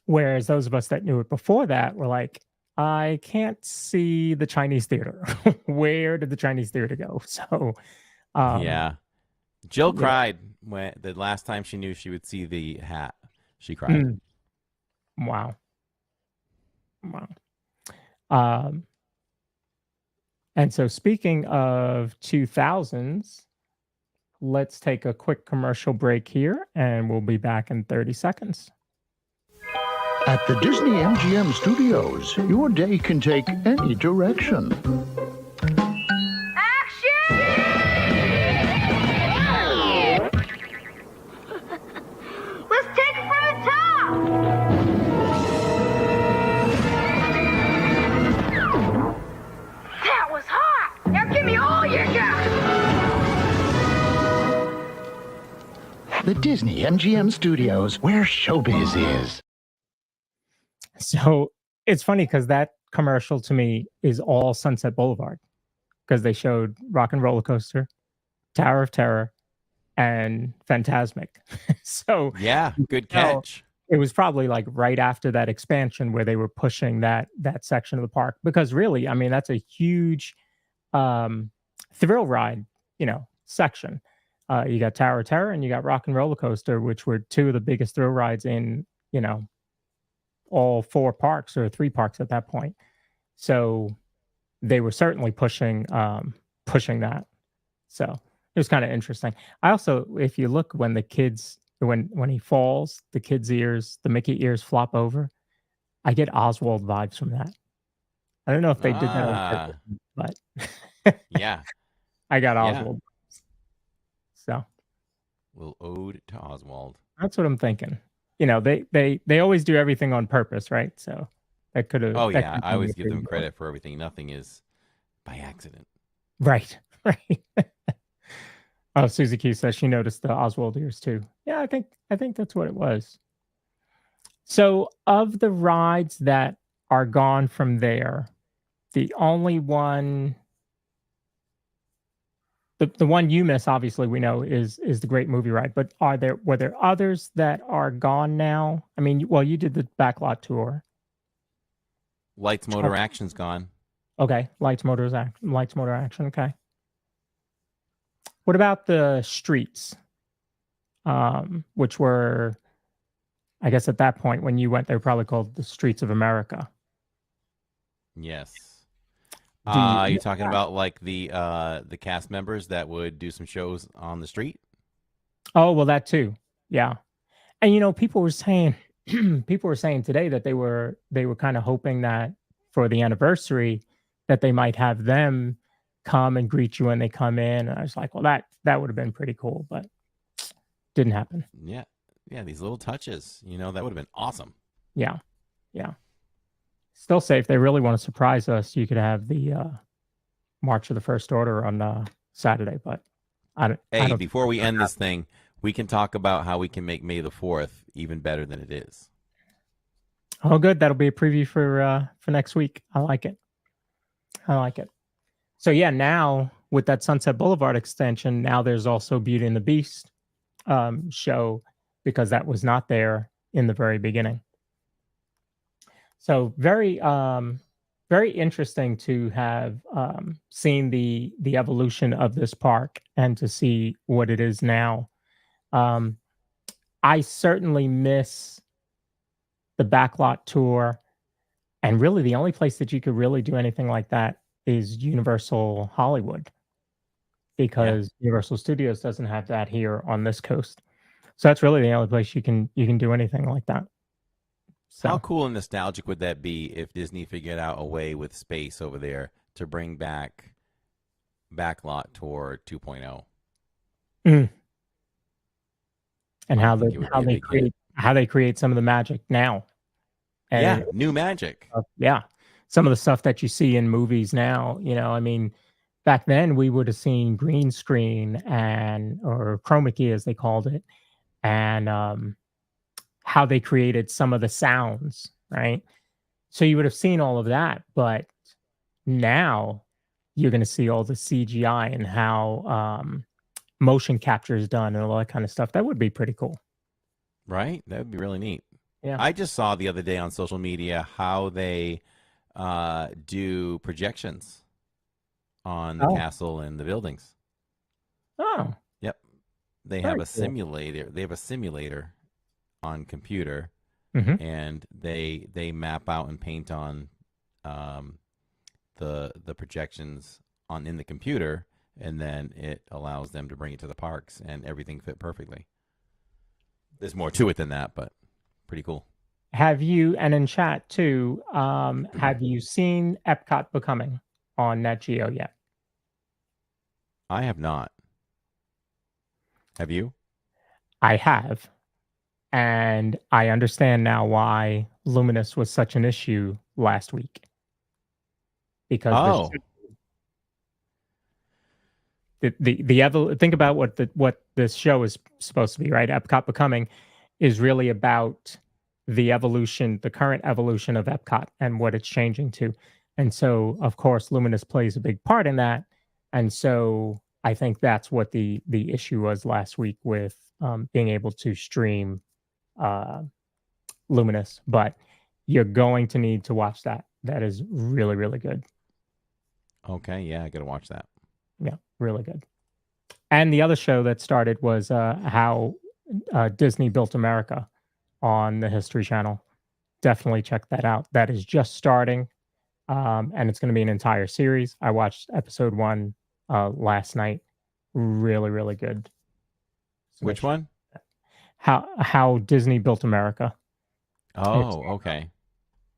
Whereas those of us that knew it before that were like, I can't see the Chinese theater. Where did the Chinese theater go? So, yeah. Jill cried when the last time she knew she would see the hat. She cried. Wow. And so speaking of 2000s, let's take a quick commercial break here, and we'll be back in 30 seconds. At the Disney MGM Studios, your day can take any direction. Let's take it from the top! That was hot! Now give me all you got! The Disney MGM Studios, where showbiz is. So it's funny because that commercial to me is all Sunset Boulevard, because they showed Rock and Roller Coaster, Tower of Terror, and Phantasmic. So yeah, good catch. It was probably like right after that expansion where they were pushing that section of the park, because really, I mean, that's a huge thrill ride, section. You got Tower of Terror and you got Rock and Roller Coaster, which were two of the biggest thrill rides in, all four parks or three parks at that point. So they were certainly pushing that. So it was kind of interesting. I also, if you look when the kids, when he falls, the kids' ears, the Mickey ears flop over, I get Oswald vibes from that. I don't know if they did that on purpose, but yeah, I got Oswald. So, little ode to Oswald. That's what I'm thinking. They always do everything on purpose, right? So that could have. Oh yeah, I always give them credit for everything. Nothing is by accident. Right. Oh, Susie Q says she noticed the Oswald ears too. Yeah, I think that's what it was. So of the rides that are gone from there, the only one. The one you miss, obviously, we know is the Great Movie Ride. But were there others that are gone now? I mean, well, you did the backlot tour. Lights, Motor, Action's gone. Okay, Lights, Motor, Action. Okay. What about the streets? Which were, I guess, at that point when you went, they were probably called the Streets of America. Yes. Are you talking about like the cast members that would do some shows on the street? Oh, well, that too. Yeah. And people were saying today that they were kind of hoping that for the anniversary that they might have them come and greet you when they come in. And I was like, well, that would have been pretty cool, but didn't happen. Yeah. Yeah, these little touches, that would have been awesome. Yeah. Still say if they really want to surprise us, you could have the March of the First Order on Saturday. But I don't before we end this thing, we can talk about how we can make May the 4th even better than it is. Oh, good. That'll be a preview for next week. I like it. So yeah, now with that Sunset Boulevard extension, now there's also Beauty and the Beast show, because that was not there in the very beginning. So very interesting to have seen the evolution of this park and to see what it is now. I certainly miss the backlot tour, and really the only place that you could really do anything like that is Universal Hollywood, because Universal Studios doesn't have that here on this coast. So that's really the only place you can do anything like that. So, how cool and nostalgic would that be if Disney figured out a way with space over there to bring back Backlot Tour 2.0? And how they create some of the magic now. And new magic. Some of the stuff that you see in movies now, I mean, back then we would have seen green screen or chroma key as they called it, and how they created some of the sounds, right? So you would have seen all of that, but now you're going to see all the CGI and how motion capture is done and all that kind of stuff. That would be pretty cool. Right? That would be really neat. Yeah. I just saw the other day on social media how they do projections on the castle and the buildings. Oh. Yep. They have a simulator. They have a simulator on computer, and they map out and paint on the projections in the computer, and then it allows them to bring it to the parks, and everything fit perfectly. There's more to it than that, but pretty cool. Have you, and in chat too, have you seen Epcot Becoming on Nat Geo yet? I have not. Have you? I have. And I understand now why Luminous was such an issue last week. Because think about what this show is supposed to be, right? Epcot Becoming is really about the evolution, the current evolution of Epcot and what it's changing to. And so, of course, Luminous plays a big part in that. And so I think that's what the issue was last week with being able to stream Luminous. But you're going to need to watch that. That is really, really good. Okay, yeah, I got to watch that. Yeah, really good. And the other show that started was how Disney Built America on the History Channel. Definitely check that out. That is just starting, and it's going to be an entire series. I watched episode 1 last night. Really, really good. So which one? How Disney Built America. Oh, okay.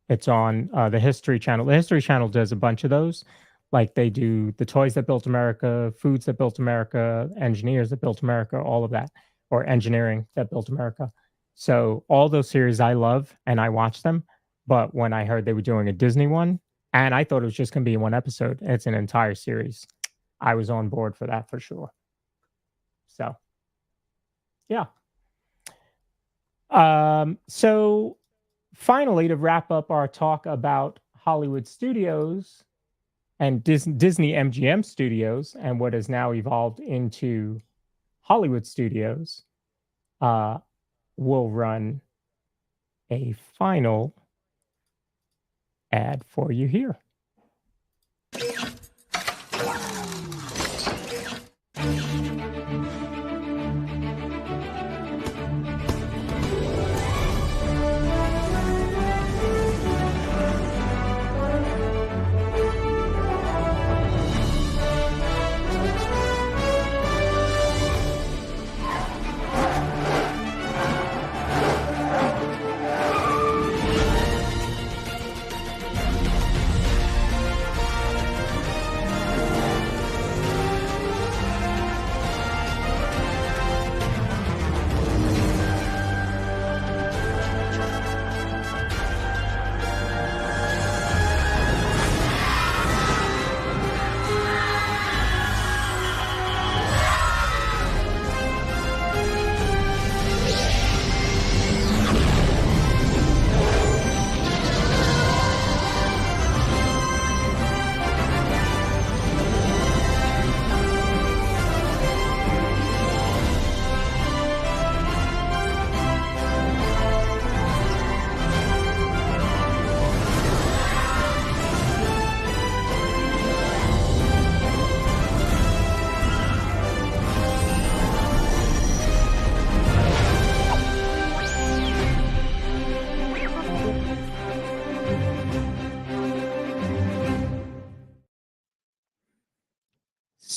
It's on the History Channel. The History Channel does a bunch of those. Like they do the Toys That Built America, Foods That Built America, Engineers That Built America, all of that, or Engineering That Built America. So all those series I love and I watch them. But when I heard they were doing a Disney one, and I thought it was just going to be one episode, it's an entire series, I was on board for that for sure. So, yeah. So finally, to wrap up our talk about Hollywood Studios and Disney MGM Studios and what has now evolved into Hollywood Studios, we'll run a final ad for you here.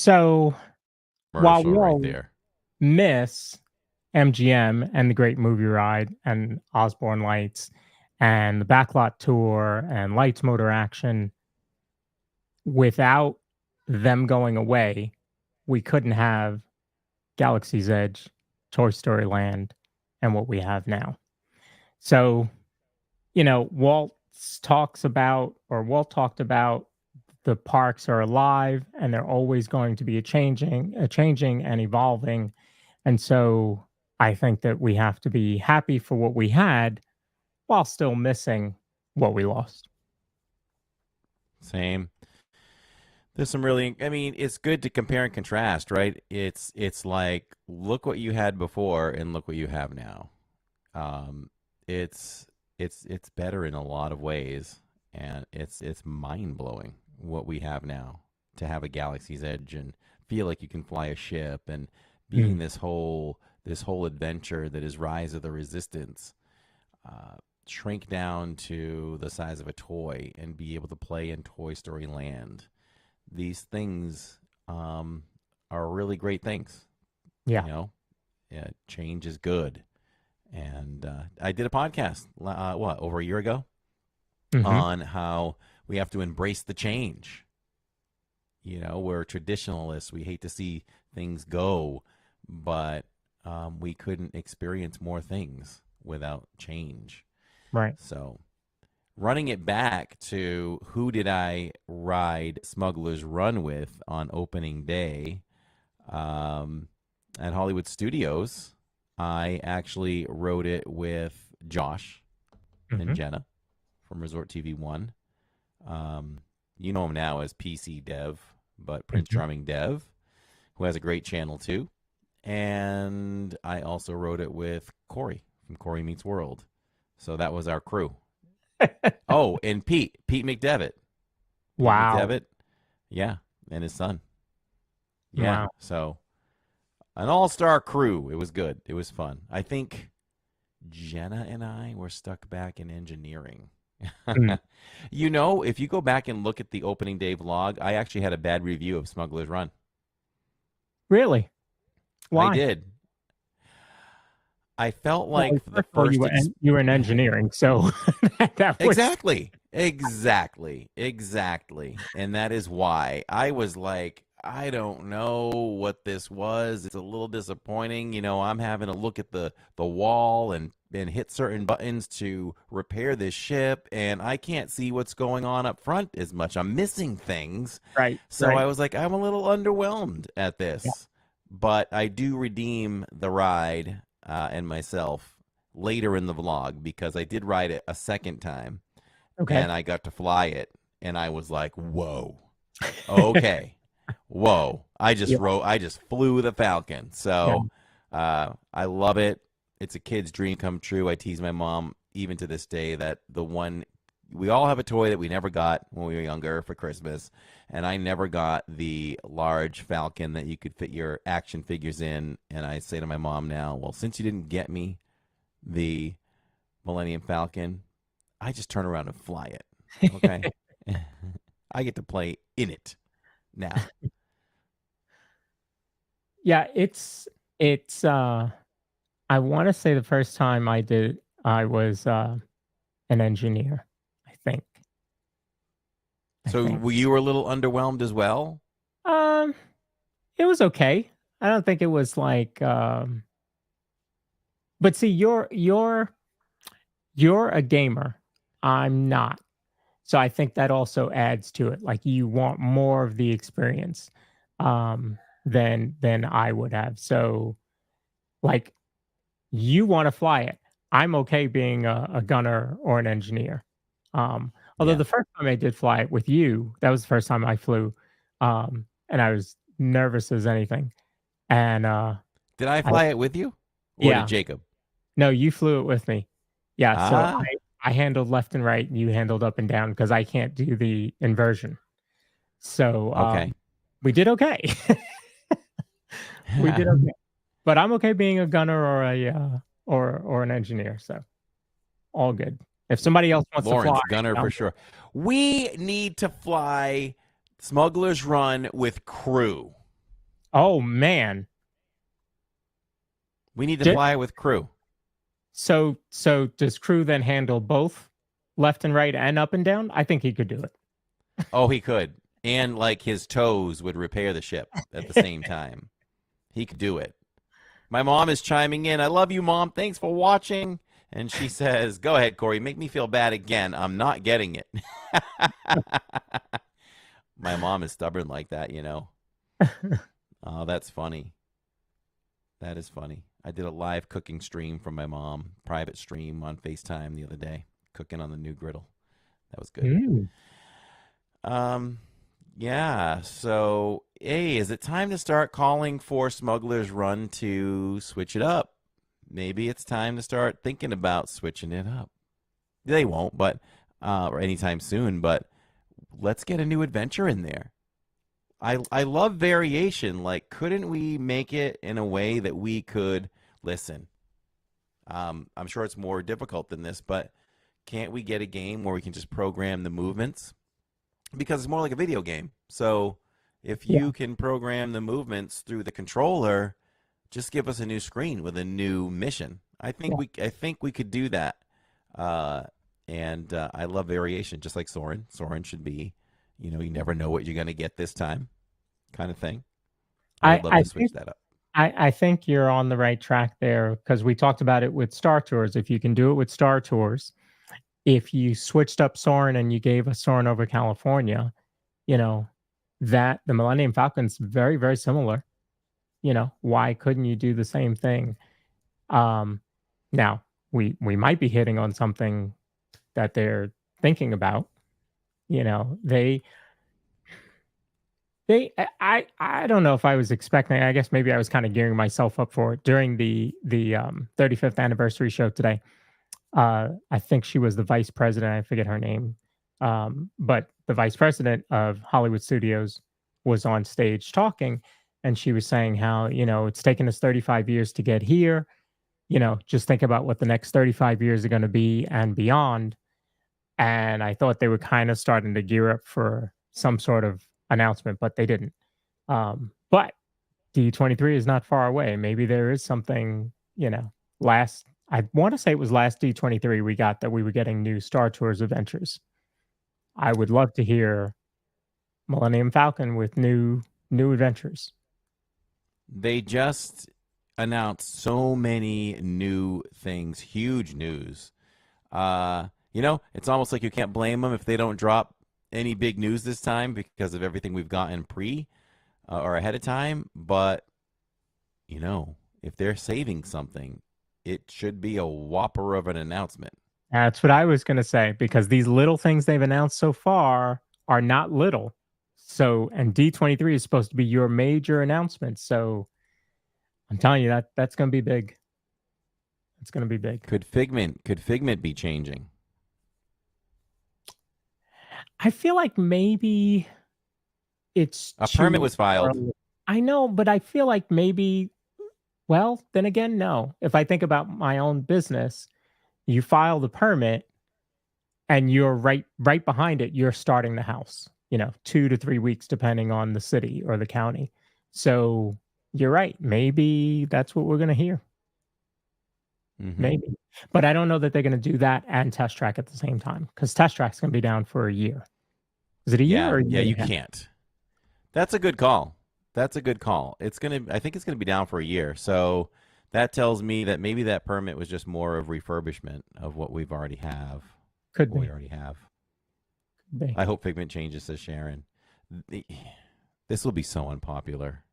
So while Commercial we right all there. miss MGM and the Great Movie Ride and Osborne Lights and the Backlot Tour and Lights Motor Action, without them going away, we couldn't have Galaxy's Edge, Toy Story Land, and what we have now. So, Walt talked about the parks are alive and they're always going to be changing and evolving. And so I think that we have to be happy for what we had while still missing what we lost. Same. There's some really, it's good to compare and contrast, right? It's like, look what you had before and look what you have now. It's better in a lot of ways, and it's mind-blowing what we have now, to have a Galaxy's Edge and feel like you can fly a ship and be in this whole adventure that is Rise of the Resistance, shrink down to the size of a toy and be able to play in Toy Story Land. These things are really great things. Yeah. Change is good. And I did a podcast, over a year ago, on how we have to embrace the change. We're traditionalists. We hate to see things go, but we couldn't experience more things without change. Right. So running it back to who did I ride Smuggler's Run with on opening day at Hollywood Studios, I actually rode it with Josh and Jenna from Resort TV 1. You know him now as PC Dev, but Prince Charming Dev, who has a great channel too. And I also rode it with Corey from Corey Meets World. So that was our crew. Oh, and Pete McDevitt. Wow. Pete McDevitt, yeah, and his son. Yeah, wow. So an all-star crew. It was good. It was fun. I think Jenna and I were stuck back in engineering. If you go back and look at the opening day vlog, I actually had a bad review of Smuggler's Run. Really? Why? I did. I felt like the first you were in engineering, so that was... Exactly. And that is why I was like, I don't know what this was. It's a little disappointing. I'm having to look at the wall and hit certain buttons to repair this ship, and I can't see what's going on up front as much. I'm missing things. Right. So right. I was like, I'm a little underwhelmed at this. Yeah. But I do redeem the ride and myself later in the vlog, because I did ride it a second time. Okay. And I got to fly it, and I was like, whoa. Okay. Whoa. I just flew the Falcon. So I love it. It's a kid's dream come true. I tease my mom even to this day that we all have a toy that we never got when we were younger for Christmas, and I never got the large Falcon that you could fit your action figures in. And I say to my mom now, well, since you didn't get me the Millennium Falcon, I just turn around and fly it. Okay. I get to play in it now. Yeah, it's I want to say the first time I was an engineer, I think. So were you a little underwhelmed as well? It was okay. I don't think it was like but see, you're a gamer. I'm not. So I think that also adds to it. Like, you want more of the experience than I would have. So, like, you want to fly it. I'm okay being a gunner or an engineer. Although the first time I did fly it with you, that was the first time I flew, and I was nervous as anything. And did I fly it with you? Or yeah. did Jacob? No, you flew it with me. Yeah. So I handled left and right, and you handled up and down, because I can't do the inversion. So we did okay. We did okay. But I'm okay being a gunner or or an engineer. So all good. If somebody else wants to fly, gunner for sure. We need to fly Smuggler's Run with crew. Oh man. We need to fly it with crew. So does crew then handle both left and right and up and down? I think he could do it. Oh, he could. And like his toes would repair the ship at the same time. He could do it. My mom is chiming in. I love you, Mom. Thanks for watching. And she says, go ahead, Corey. Make me feel bad again. I'm not getting it. My mom is stubborn like that, you know. Oh, that's funny. That is funny. I did a live cooking stream from my mom, private stream on FaceTime the other day, cooking on the new griddle. That was good. Yeah, so, hey, is it time to start calling for Smuggler's Run to switch it up? Maybe it's time to start thinking about switching it up. They won't, but or anytime soon, but let's get a new adventure in there. I love variation. Like, couldn't we make it in a way that we could listen? I'm sure it's more difficult than this, but can't we get a game where we can just program the movements? Because it's more like a video game. So if you can program the movements through the controller, just give us a new screen with a new mission. I think we could do that. And I love variation, just like Soren. Soren should be, you know, you never know what you're going to get this time, kind of thing. I'd love to switch that up. I think you're on the right track there, because we talked about it with Star Tours. If you can do it with Star Tours, if you switched up Soren and you gave us Soren over California, you know, that the Millennium Falcon's very, very similar. You know, why couldn't you do the same thing? Now, we might be hitting on something that they're thinking about. You know, I don't know if I was expecting. I guess maybe I was kind of gearing myself up for it during the 35th anniversary show today. I think she was the vice president. I forget her name, but the vice president of Hollywood Studios was on stage talking, and she was saying how, you know, it's taken us 35 years to get here. You know, just think about what the next 35 years are going to be and beyond. And I thought they were kind of starting to gear up for some sort of announcement, but they didn't. But D23 is not far away. Maybe there is something, you know, I want to say it was last D23 we got that we were getting new Star Tours adventures. I would love to hear Millennium Falcon with new adventures. They just announced so many new things, huge news. You know, it's almost like you can't blame them if they don't drop any big news this time because of everything we've gotten or ahead of time. But, you know, if they're saving something, it should be a whopper of an announcement. That's what I was going to say, because these little things they've announced so far are not little. So, and D23 is supposed to be your major announcement. So I'm telling you that's going to be big. It's going to be big. Could Figment be changing? I feel like maybe it's a permit was filed. I know, but I feel like maybe, well, then again, no. If I think about my own business, you file the permit and you're right behind it, you're starting the house, you know, 2 to 3 weeks, depending on the city or the county. So you're right. Maybe that's what we're going to hear. Mm-hmm. Maybe. But I don't know that they're going to do that and Test Track at the same time, because Test Track's going to be down for a year. Is it a year? Or a year? Yeah, you can't. That's a good call. I think it's going to be down for a year. So that tells me that maybe that permit was just more of refurbishment of what we've already have. Could be. We already have. Could be. I hope Figment changes, says Sharon. This will be so unpopular.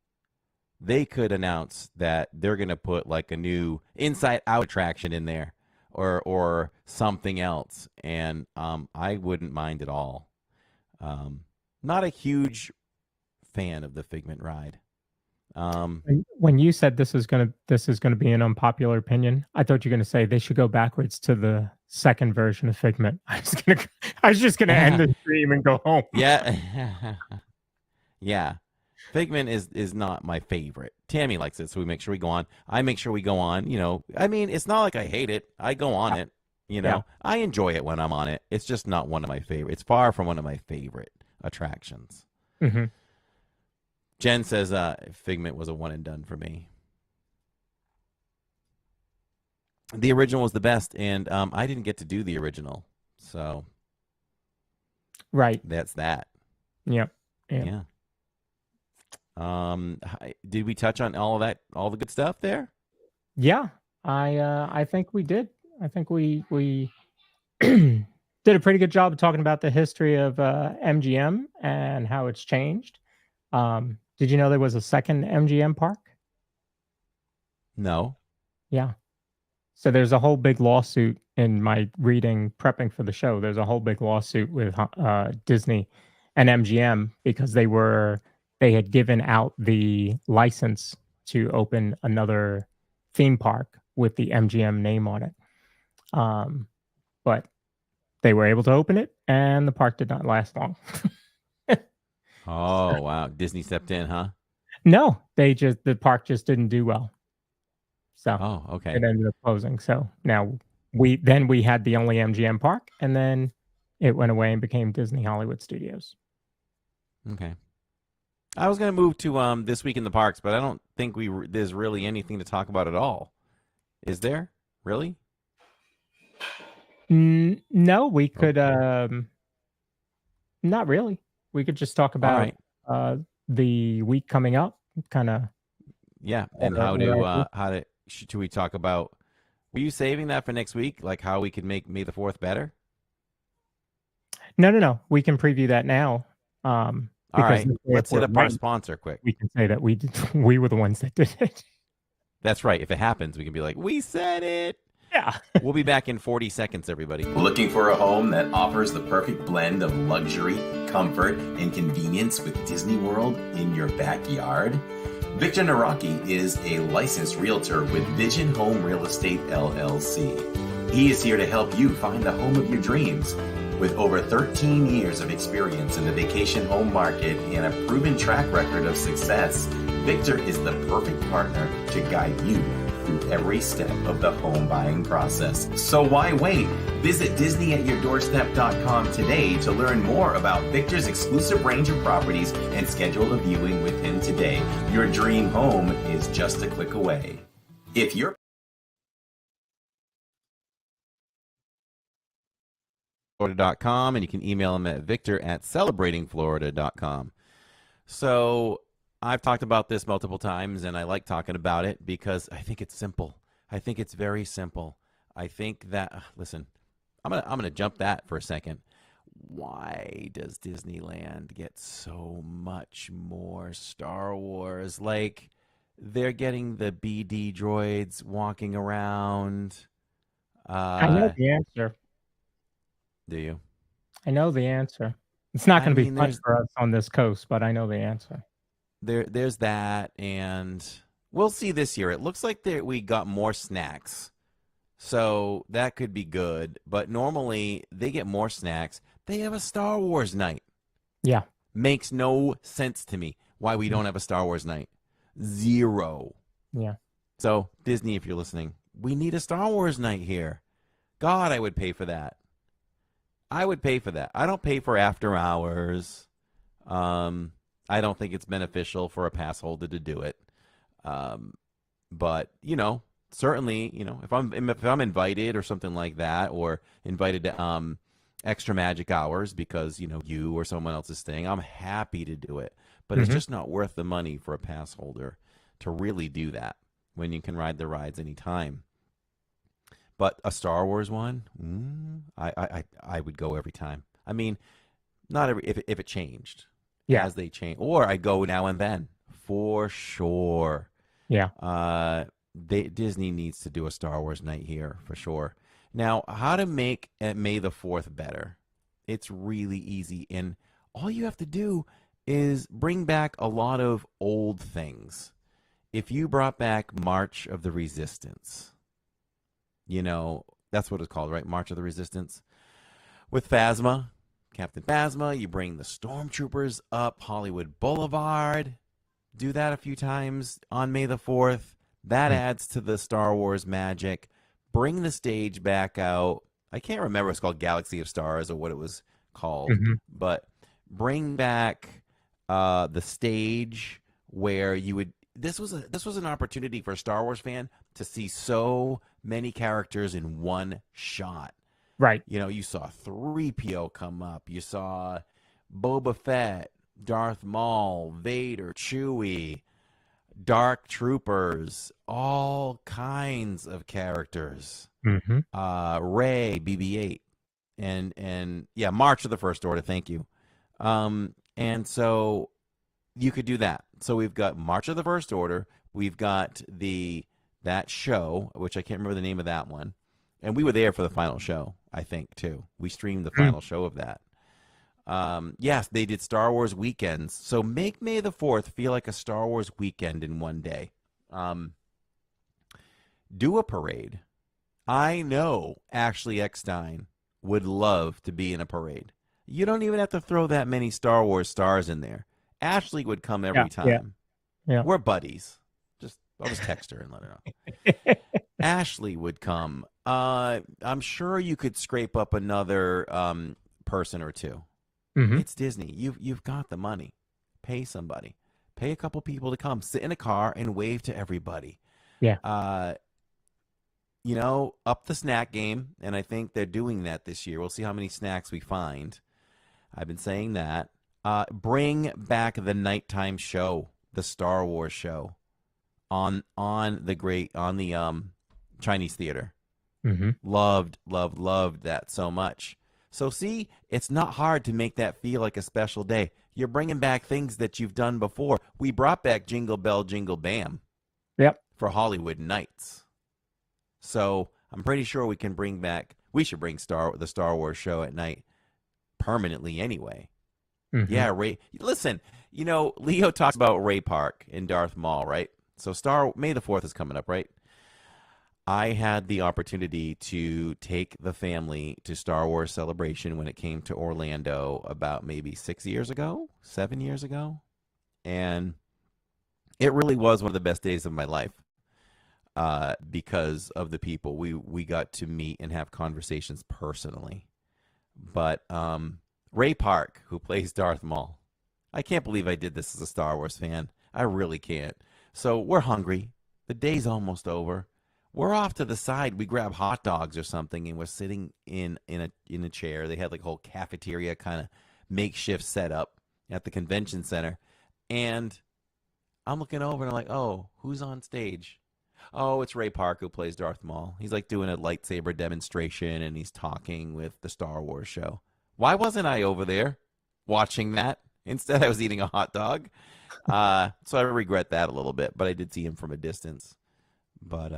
They could announce that they're going to put like a new Inside Out attraction in there or something else. And I wouldn't mind at all. Not a huge fan of the Figment ride. When you said this is gonna be an unpopular opinion, I thought you were gonna say they should go backwards to the second version of Figment. I was just gonna end the stream and go home. Yeah. Yeah. Figment is not my favorite. Tammy likes it, so we make sure we go on. I make sure we go on. You know, I mean, it's not like I hate it. I go on it. You know, I enjoy it when I'm on it. It's just not one of my favorite. It's far from one of my favorite attractions. Mm-hmm. Jen says Figment was a one and done for me. The original was the best, and I didn't get to do the original, so Right. that's that. Yep. Yeah. Did we touch on all of that, all the good stuff there? Yeah. I think we did. I think we did a pretty good job of talking about the history of MGM and how it's changed. Did you know there was a second MGM park? No. Yeah. So there's a whole big lawsuit in my reading, prepping for the show. There's a whole big lawsuit with Disney and MGM because they had given out the license to open another theme park with the MGM name on it. But they were able to open it, and the park did not last long. Oh, wow. Disney stepped in, huh? No, the park just didn't do well. So Oh, okay. it ended up closing. So now we had the only MGM park, and then it went away and became Disney Hollywood Studios. Okay. I was going to move to This Week in the Parks, but I don't think there's really anything to talk about at all. Is there? Really? No, we could not really. We could just talk about the week coming up, kind of. Yeah, and should we talk about? Were you saving that for next week, like how we could make May the 4th better? No. We can preview that now. All right, let's hit up our sponsor quick. We can say that we were the ones that did it. That's right. If it happens, we can be like, we said it. Yeah. We'll be back in 40 seconds, everybody. Looking for a home that offers the perfect blend of luxury, comfort, and convenience with Disney World in your backyard? Victor Naraki is a licensed realtor with Vision Home Real Estate LLC. He is here to help you find the home of your dreams. With over 13 years of experience in the vacation home market and a proven track record of success, Victor is the perfect partner to guide you through every step of the home buying process. So why wait? Visit DisneyAtYourDoorstep.com today to learn more about Victor's exclusive range of properties and schedule a viewing with him today. Your dream home is just a click away. If you're Florida.com, and you can email him at victor@celebratingflorida.com. So I've talked about this multiple times, and I like talking about it because I think it's simple. I think it's very simple. I think that, listen, I'm gonna jump that for a second. Why does Disneyland get so much more Star Wars? Like, they're getting the BD droids walking around. I know the answer. Do you? I know the answer. It's not going to be fun for us on this coast, but I know the answer. There's that, and we'll see this year. It looks like we got more snacks, so that could be good. But normally they get more snacks. They have a Star Wars night. Yeah, makes no sense to me why we don't have a Star Wars night. Zero. Yeah. So Disney, if you're listening, we need a Star Wars night here. God, I would pay for that. I would pay for that. I don't pay for after hours. I don't think it's beneficial for a pass holder to do it. But certainly, if I'm invited or something like that, or invited to extra magic hours because you or someone else is staying, I'm happy to do it. But it's just not worth the money for a pass holder to really do that when you can ride the rides anytime. But a Star Wars one, I would go every time. I mean, not every if it changed, as they change, or I go now and then for sure. Yeah. Disney needs to do a Star Wars night here for sure. Now, how to make May the 4th better? It's really easy, and all you have to do is bring back a lot of old things. If you brought back March of the Resistance. That's what it's called, right? March of the Resistance. With Phasma, Captain Phasma, you bring the Stormtroopers up Hollywood Boulevard. Do that a few times on May the 4th. That adds to the Star Wars magic. Bring the stage back out. I can't remember if it's called Galaxy of Stars or what it was called. But bring back the stage where you would. This was an opportunity for a Star Wars fan to see so many characters in one shot. Right. You know, you saw 3PO come up. You saw Boba Fett, Darth Maul, Vader, Chewie, Dark Troopers, all kinds of characters. Mm-hmm. Rey, BB-8, and yeah, March of the First Order. Thank you. And so you could do that. So we've got March of the First Order. We've got that show, which I can't remember the name of that one. And we were there for the final show, I think, too. We streamed the final show of that. Yes, they did Star Wars weekends. So make May the 4th feel like a Star Wars weekend in one day. Do a parade. I know Ashley Eckstein would love to be in a parade. You don't even have to throw that many Star Wars stars in there. Ashley would come every time. Yeah. We're buddies. I'll just text her and let her know. Ashley would come. I'm sure you could scrape up another person or two. Mm-hmm. It's Disney. You've got the money. Pay somebody. Pay a couple people to come. Sit in a car and wave to everybody. Yeah. You know, up the snack game, and I think they're doing that this year. We'll see how many snacks we find. I've been saying that. Bring back the nighttime show, the Star Wars show, on the Chinese theater. Mm-hmm. Loved that so much. So see, it's not hard to make that feel like a special day. You're bringing back things that you've done before. We brought back Jingle Bell, Jingle Bam. Yep. For Hollywood Nights. So I'm pretty sure we can bring back. We should bring the Star Wars show at night permanently anyway. Mm-hmm. Yeah, Ray. Listen, you know, Leo talks about Ray Park and Darth Maul, right? So May the 4th is coming up, right? I had the opportunity to take the family to Star Wars Celebration when it came to Orlando about maybe 7 years ago, and it really was one of the best days of my life because of the people we got to meet and have conversations personally. But Ray Park, who plays Darth Maul, I can't believe I did this as a Star Wars fan. I really can't. So we're hungry. The day's almost over. We're off to the side. We grab hot dogs or something, and we're sitting in a chair. They had like a whole cafeteria kind of makeshift setup at the convention center. And I'm looking over, and I'm like, oh, who's on stage? Oh, it's Ray Park, who plays Darth Maul. He's like doing a lightsaber demonstration, and he's talking with the Star Wars show. Why wasn't I over there watching that? Instead, I was eating a hot dog. So I regret that a little bit, but I did see him from a distance. But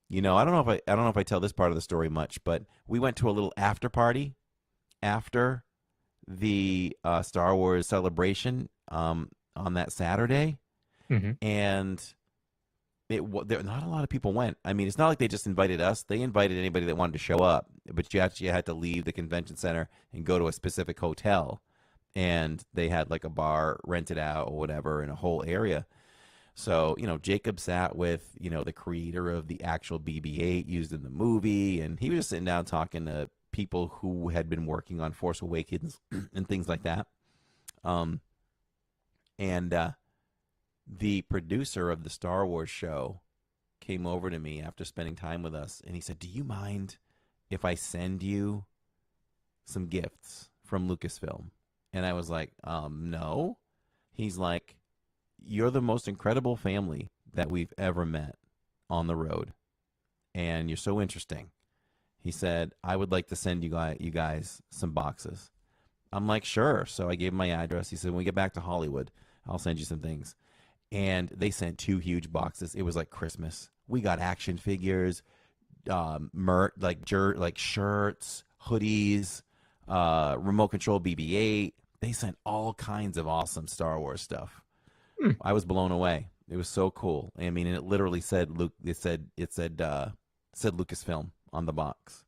you know, I don't know if I tell this part of the story much, but we went to a little after party after the Star Wars Celebration on that Saturday, and not a lot of people went. I mean, it's not like they just invited us; they invited anybody that wanted to show up. But you actually had to leave the convention center and go to a specific hotel, and they had like a bar rented out or whatever in a whole area. So, you know, Jacob sat with, you know, the creator of the actual BB-8 used in the movie, and he was just sitting down talking to people who had been working on Force Awakens and things like that. The producer of the Star Wars show came over to me after spending time with us, and he said, do you mind if I send you some gifts from Lucasfilm? And I was like, no. He's like, you're the most incredible family that we've ever met on the road, and you're so interesting. He said, I would like to send you guys some boxes. I'm like, sure. So I gave him my address. He said, when we get back to Hollywood, I'll send you some things. And they sent 2 huge boxes. It was like Christmas. We got action figures, like shirts, hoodies, remote control BB-8. They sent all kinds of awesome Star Wars stuff. I was blown away. It was so cool. I mean, and it literally said Lucasfilm on the box.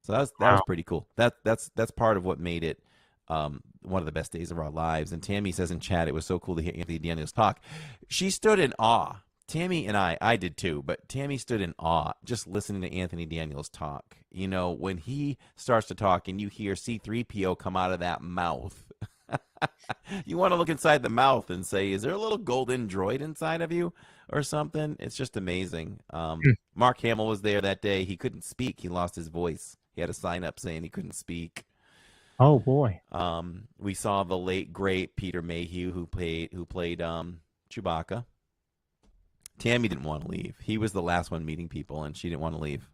So that was pretty cool. That's part of what made it one of the best days of our lives. And Tammy says in chat, it was so cool to hear Anthony Daniels talk. She stood in awe. Tammy and I did too, but Tammy stood in awe just listening to Anthony Daniels talk. You know, when he starts to talk and you hear C-3PO come out of that mouth, You want to look inside the mouth and say, is there a little golden droid inside of you or something? It's just amazing. Mark Hamill was there that day. He couldn't speak. He lost his voice. He had a sign up saying he couldn't speak. Oh boy. We saw the late great Peter Mayhew who played Chewbacca. Tammy didn't want to leave. He was the last one meeting people, and she didn't want to leave.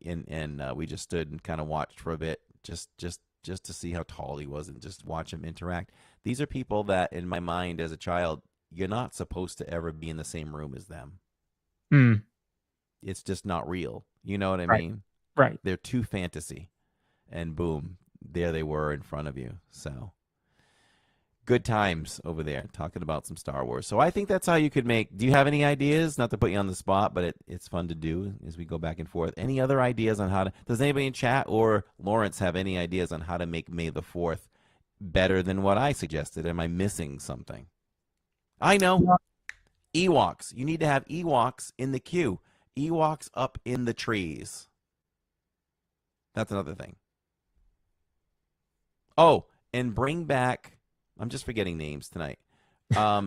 And we just stood and kind of watched for a bit, just to see how tall he was and just watch him interact. These are people that, in my mind as a child, you're not supposed to ever be in the same room as them. It's just not real. You know what I mean? Right. They're too fantasy. And boom, there they were in front of you. So good times over there talking about some Star Wars. So I think that's how you could make. Do you have any ideas? Not to put you on the spot, but it's fun to do as we go back and forth. Any other ideas on how to? Does anybody in chat or Lawrence have any ideas on how to make May the 4th better than what I suggested? Am I missing something? I know. Ewoks. You need to have Ewoks in the queue. Ewoks up in the trees. That's another thing. Oh, and bring back. I'm just forgetting names tonight.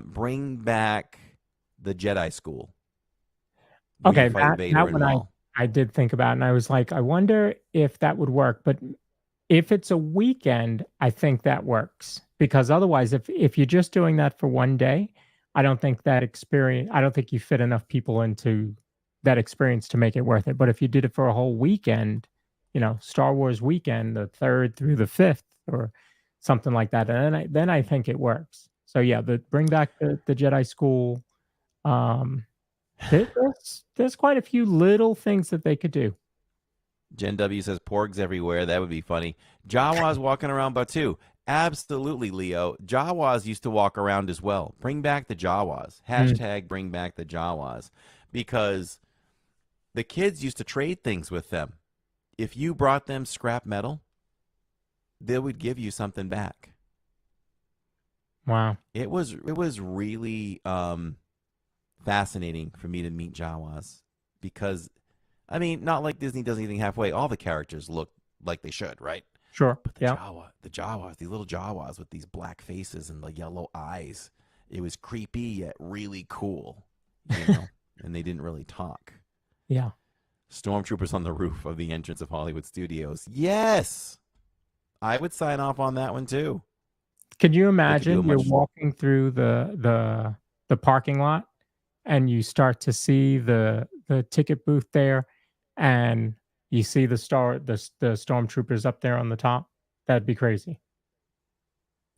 Bring back the Jedi School. Okay, that one I did think about, and I was like, I wonder if that would work. But if it's a weekend, I think that works. Because otherwise, if you're just doing that for one day, I don't think you fit enough people into that experience to make it worth it. But if you did it for a whole weekend, Star Wars weekend, the 3rd through the 5th, or something like that, and then I think it works. So yeah, bring back the Jedi School. There's quite a few little things that they could do. Jen W says porgs everywhere. That would be funny. Jawas walking around Batu. Absolutely, Leo. Jawas used to walk around as well. Bring back the Jawas. Hashtag bring back the Jawas. Because the kids used to trade things with them. If you brought them scrap metal, they would give you something back. Wow. It was really fascinating for me to meet Jawas because, I mean, not like Disney does anything halfway. All the characters look like they should, right? Sure. But the Jawas, these little Jawas with these black faces and the yellow eyes, it was creepy yet really cool, and they didn't really talk. Yeah. Stormtroopers on the roof of the entrance of Hollywood Studios. Yes. I would sign off on that one too. Can you imagine you're walking through the parking lot and you start to see the ticket booth there, and you see the stormtroopers up there on the top? That'd be crazy.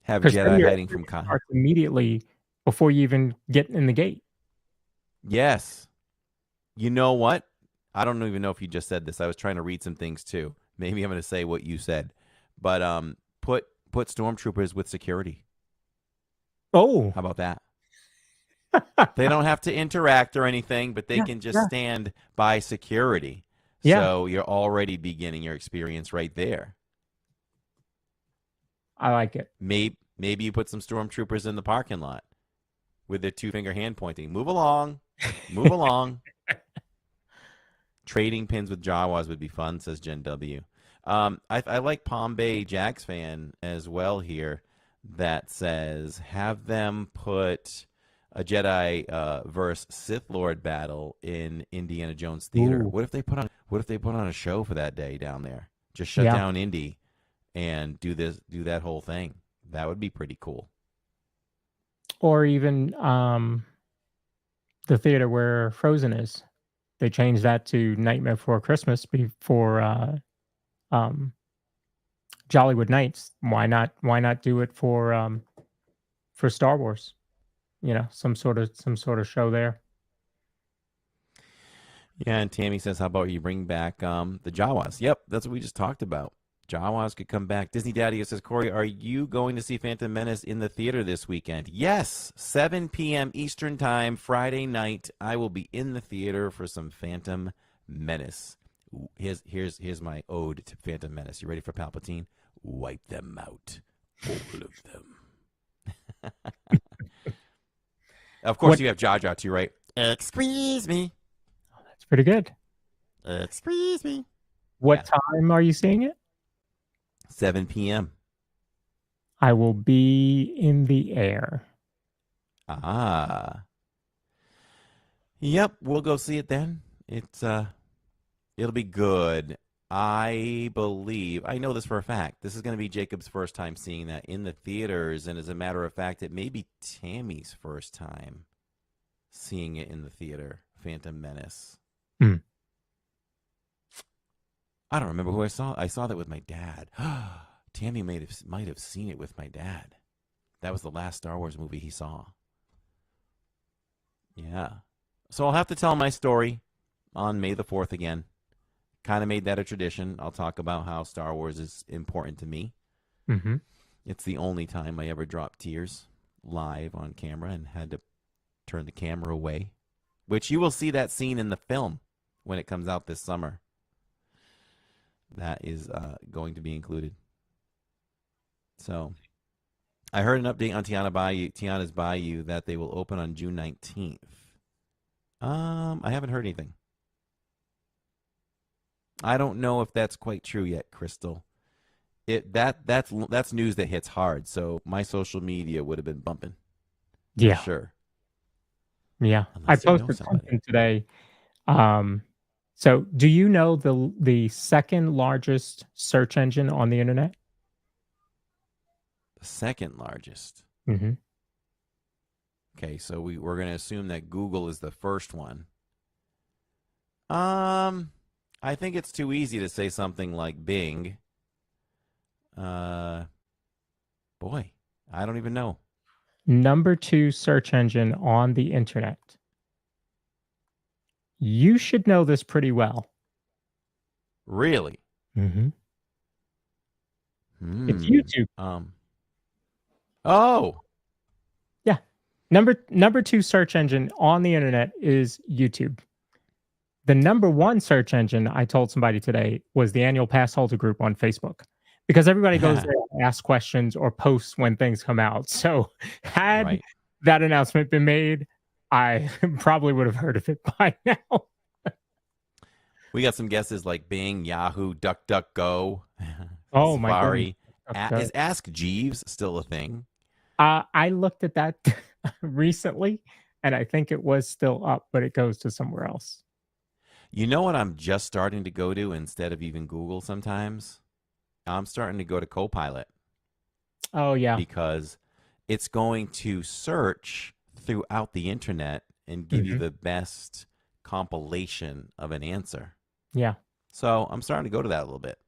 Have Jedi hiding from immediately before you even get in the gate. Yes. You know what? I don't even know if you just said this. I was trying to read some things too. Maybe I'm going to say what you said. But put stormtroopers with security. Oh. How about that? They don't have to interact or anything, but they can just stand by security. Yeah. So you're already beginning your experience right there. I like it. Maybe you put some stormtroopers in the parking lot with their 2-finger hand pointing. Move along. Move along. Trading pins with Jawas would be fun, says Jen W. I like Palm Bay Jags fan as well here that says have them put a Jedi versus Sith Lord battle in Indiana Jones Theater. Ooh. What if they put on a show for that day down there? Just shut down Indy and do that whole thing. That would be pretty cool. Or even the theater where Frozen is. They changed that to Nightmare Before Christmas before Jollywood Nights. Why not do it for Star Wars? Some sort of show there. Yeah, and Tammy says, how about you bring back the Jawas? Yep, that's what we just talked about. Jawas could come back. Disney Daddy says, Corey, are you going to see Phantom Menace in the theater this weekend? Yes, 7 p.m. Eastern Time, Friday night. I will be in the theater for some Phantom Menace. Here's my ode to Phantom Menace. You ready for Palpatine? Wipe them out, all of them. Of course, you have Jar Jar too, right? Excuse me. Oh, that's pretty good. Excuse me. What time are you seeing it? 7 p.m. I will be in the air. Ah. Yep, we'll go see it then. It'll be good. I believe, I know this for a fact, this is going to be Jacob's first time seeing that in the theaters, and as a matter of fact, it may be Tammy's first time seeing it in the theater, Phantom Menace. Mm. I don't remember who I saw. I saw that with my dad. Tammy might have seen it with my dad. That was the last Star Wars movie he saw. Yeah. So I'll have to tell my story on May the 4th again. Kind of made that a tradition. I'll talk about how Star Wars is important to me. Mm-hmm. It's the only time I ever dropped tears live on camera and had to turn the camera away, which you will see that scene in the film when it comes out this summer. That is going to be included. So I heard an update on Tiana's Bayou that they will open on June 19th. I haven't heard anything. I don't know if that's quite true yet, Crystal. That's news that hits hard. So my social media would have been bumping. Yeah, sure. Yeah, Unless I you know posted somebody. something today. So do you know the second largest search engine on the internet? The second largest. Mm-hmm. Okay, so we're going to assume that Google is the first one. I think it's too easy to say something like Bing. Boy, I don't even know. Number 2 search engine on the internet. You should know this pretty well. Really? Mm-hmm. It's YouTube. Oh. Yeah. Number 2 search engine on the internet is YouTube. The number 1 search engine, I told somebody today, was the annual pass holder group on Facebook. Because everybody goes there to ask questions or posts when things come out. So had that announcement been made, I probably would have heard of it by now. We got some guesses like Bing, Yahoo, DuckDuckGo, Oh my Safari. goodness. Is Ask Jeeves still a thing? I looked at that recently, and I think it was still up, but it goes to somewhere else. You know what I'm just starting to go to instead of even Google sometimes? I'm starting to go to Copilot. Oh, yeah. Because it's going to search throughout the internet and give you the best compilation of an answer. Yeah. So I'm starting to go to that a little bit.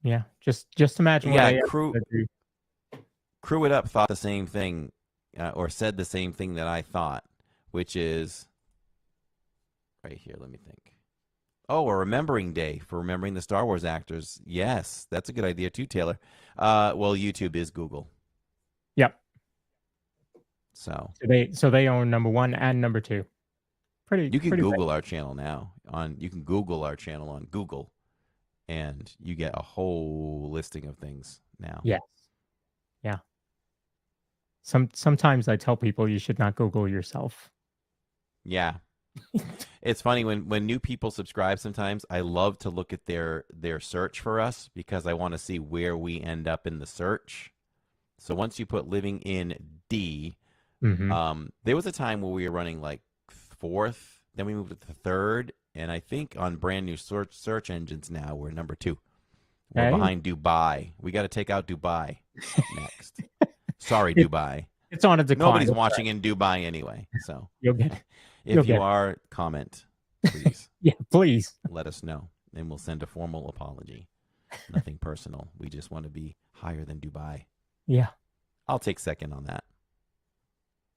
Yeah. Just imagine what I Crew It Up thought the same thing or said the same thing that I thought, which is right here. Let me think. Oh, a remembering day for remembering the Star Wars actors. Yes, that's a good idea too, Taylor. Well, YouTube is Google. Yep. So they own number 1 and number 2. You can Google our channel now. You can Google our channel on Google, and you get a whole listing of things now. Yes. Yeah. Sometimes I tell people you should not Google yourself. Yeah. It's funny when new people subscribe sometimes, I love to look at their search for us because I want to see where we end up in the search. So once you put living in D, there was a time where we were running like 4th, then we moved to the 3rd, and I think on brand new search engines now we're number 2. We're behind Dubai. We got to take out Dubai next. Sorry, Dubai. It's on a decline. Nobody's watching in Dubai anyway, so you'll get it. If you are, comment, please. Yeah, please. Let us know, and we'll send a formal apology. Nothing personal. We just want to be higher than Dubai. Yeah. I'll take second on that.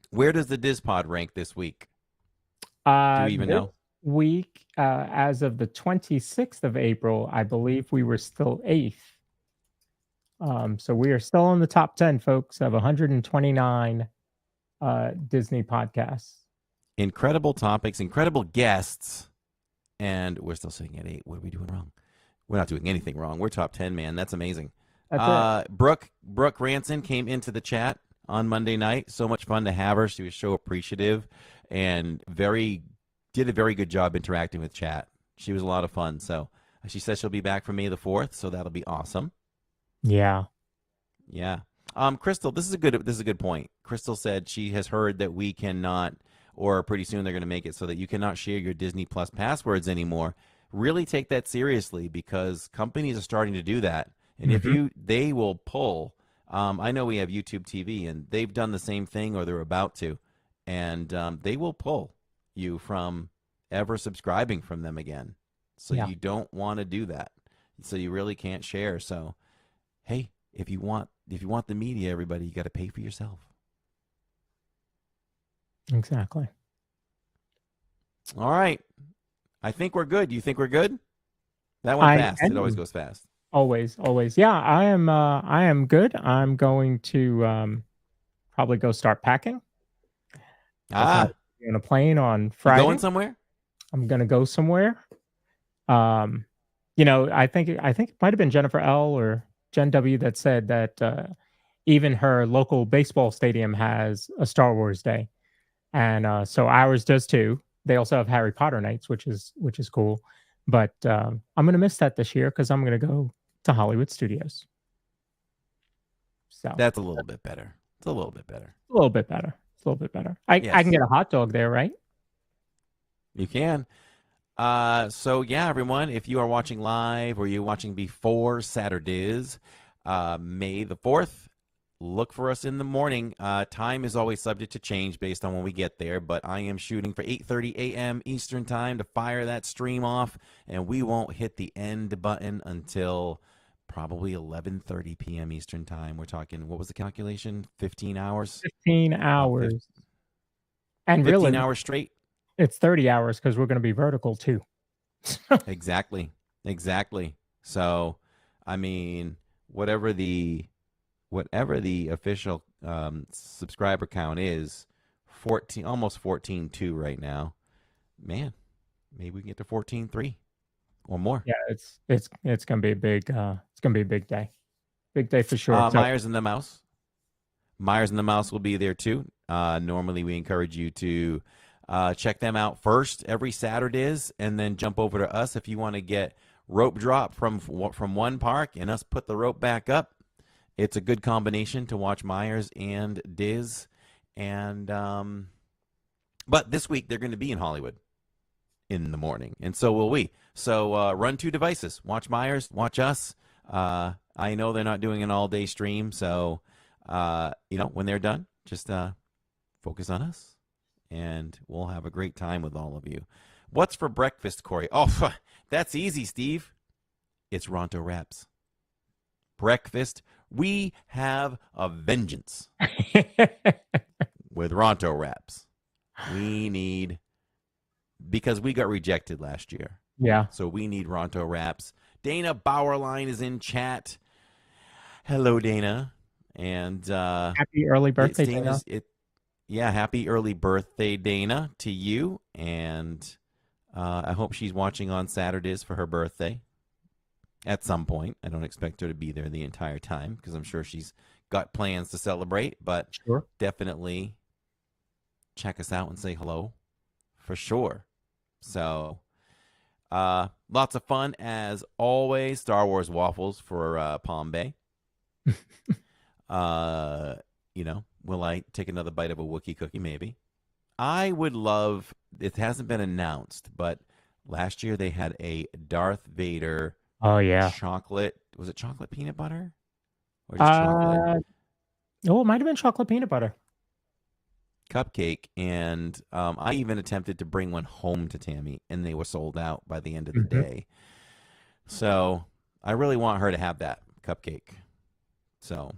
Where does the DIZ Pod rank this week? Do you even know? Week, as of the 26th of April, I believe we were still 8th. So we are still in the top 10, folks, of 129 Disney podcasts. Incredible topics, incredible guests, and we're still sitting at 8. What are we doing wrong? We're not doing anything wrong. We're top 10, man. That's amazing. That's Brooke Ranson came into the chat on Monday night. So much fun to have her. She was so appreciative and did a very good job interacting with chat. She was a lot of fun. So she says she'll be back for May the 4th, so that'll be awesome. Yeah. Yeah. Crystal, this is a good point. Crystal said she has heard that we cannot, or pretty soon they're going to make it so that you cannot share your Disney Plus passwords anymore. Really take that seriously, because companies are starting to do that. And if they will pull. I know we have YouTube TV, and they've done the same thing, or they're about to, and they will pull you from ever subscribing from them again. So you don't want to do that. So you really can't share. So, hey, if you want the media, everybody, you got to pay for yourself. Exactly. All right. I think we're good. You think we're good? That went fast. It always goes fast. Always. Yeah, I am good. I'm going to probably go start packing. On a plane on Friday. You going somewhere? I'm going to go somewhere. I think it might have been Jennifer L. or Jen W. that said that even her local baseball stadium has a Star Wars Day, and so ours does too. They also have Harry Potter nights, which is cool. But I'm going to miss that this year because I'm going to go to Hollywood Studios. So that's a little bit better. It's a little bit better. I can get a hot dog there, right? You can. So yeah, everyone, if you are watching live or you're watching before Saturdays, May the 4th, look for us in the morning. Time is always subject to change based on when we get there, but I am shooting for 8:30 a.m. Eastern time to fire that stream off, and we won't hit the end button until probably 11:30 p.m. Eastern time. We're talking, what was the calculation? 15 hours? 15 hours. And 15 really, hours straight? It's 30 hours because we're going to be vertical too. Exactly. So, I mean, whatever the official subscriber count is, 14, almost 14.2 right now. Man, maybe we can get to 14.3 or more. Yeah, it's gonna be a big day. Big day for sure. Myers and the Mouse. Myers and the Mouse will be there too. Normally we encourage you to check them out first every Saturdays, and then jump over to us if you want to get rope drop from one park and us put the rope back up. It's a good combination to watch Myers and DIZ. And but this week they're going to be in Hollywood in the morning, and so will we. So run two devices. Watch Myers, watch us. I know they're not doing an all-day stream, so when they're done, just focus on us, and we'll have a great time with all of you. What's for breakfast, Corey? Oh, that's easy, Steve. It's Ronto Wraps. Breakfast. We have a vengeance with Ronto Wraps. We need, because we got rejected last year. Yeah. So we need Ronto Wraps. Dana Bauerline is in chat. Hello, Dana. And happy early birthday, Dana. Happy early birthday, Dana, to you. And I hope she's watching on Saturdays for her birthday. At some point. I don't expect her to be there the entire time because I'm sure she's got plans to celebrate, but definitely check us out and say hello for sure. So lots of fun as always. Star Wars waffles for Palm Bay. Will I take another bite of a Wookiee cookie? Maybe. I would love, it hasn't been announced, but last year they had a Darth Vader chocolate. Was it chocolate peanut butter? Or just chocolate? Oh, it might have been chocolate peanut butter. Cupcake. And I even attempted to bring one home to Tammy, and they were sold out by the end of the day. So I really want her to have that cupcake. So,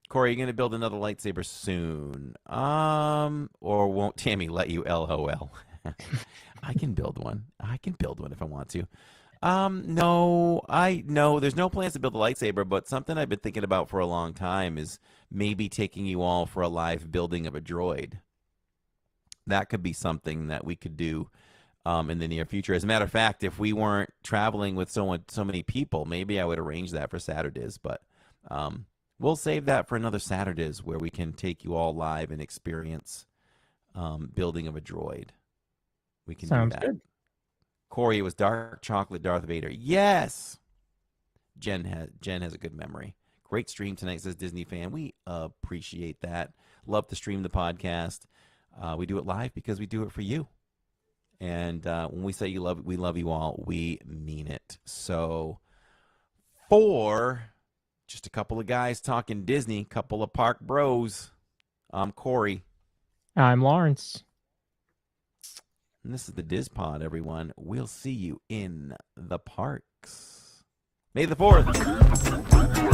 Corey, are you going to build another lightsaber soon? Or won't Tammy let you? LOL. I can build one. If I want to. No, there's no plans to build a lightsaber, but something I've been thinking about for a long time is maybe taking you all for a live building of a droid. That could be something that we could do in the near future. As a matter of fact, if we weren't traveling with so many people, maybe I would arrange that for Saturdays, but we'll save that for another Saturdays where we can take you all live and experience building of a droid. We can do that. Good. Corey, it was dark chocolate Darth Vader. Yes. Jen has a good memory. Great stream tonight, says Disney fan. We appreciate that. Love to stream the podcast. We do it live because we do it for you. And when we say we love you all, we mean it. So for just a couple of guys talking Disney, couple of park bros, I'm Corey. I'm Lawrence. And this is the DIZ Pod, everyone. We'll see you in the parks. May the 4th.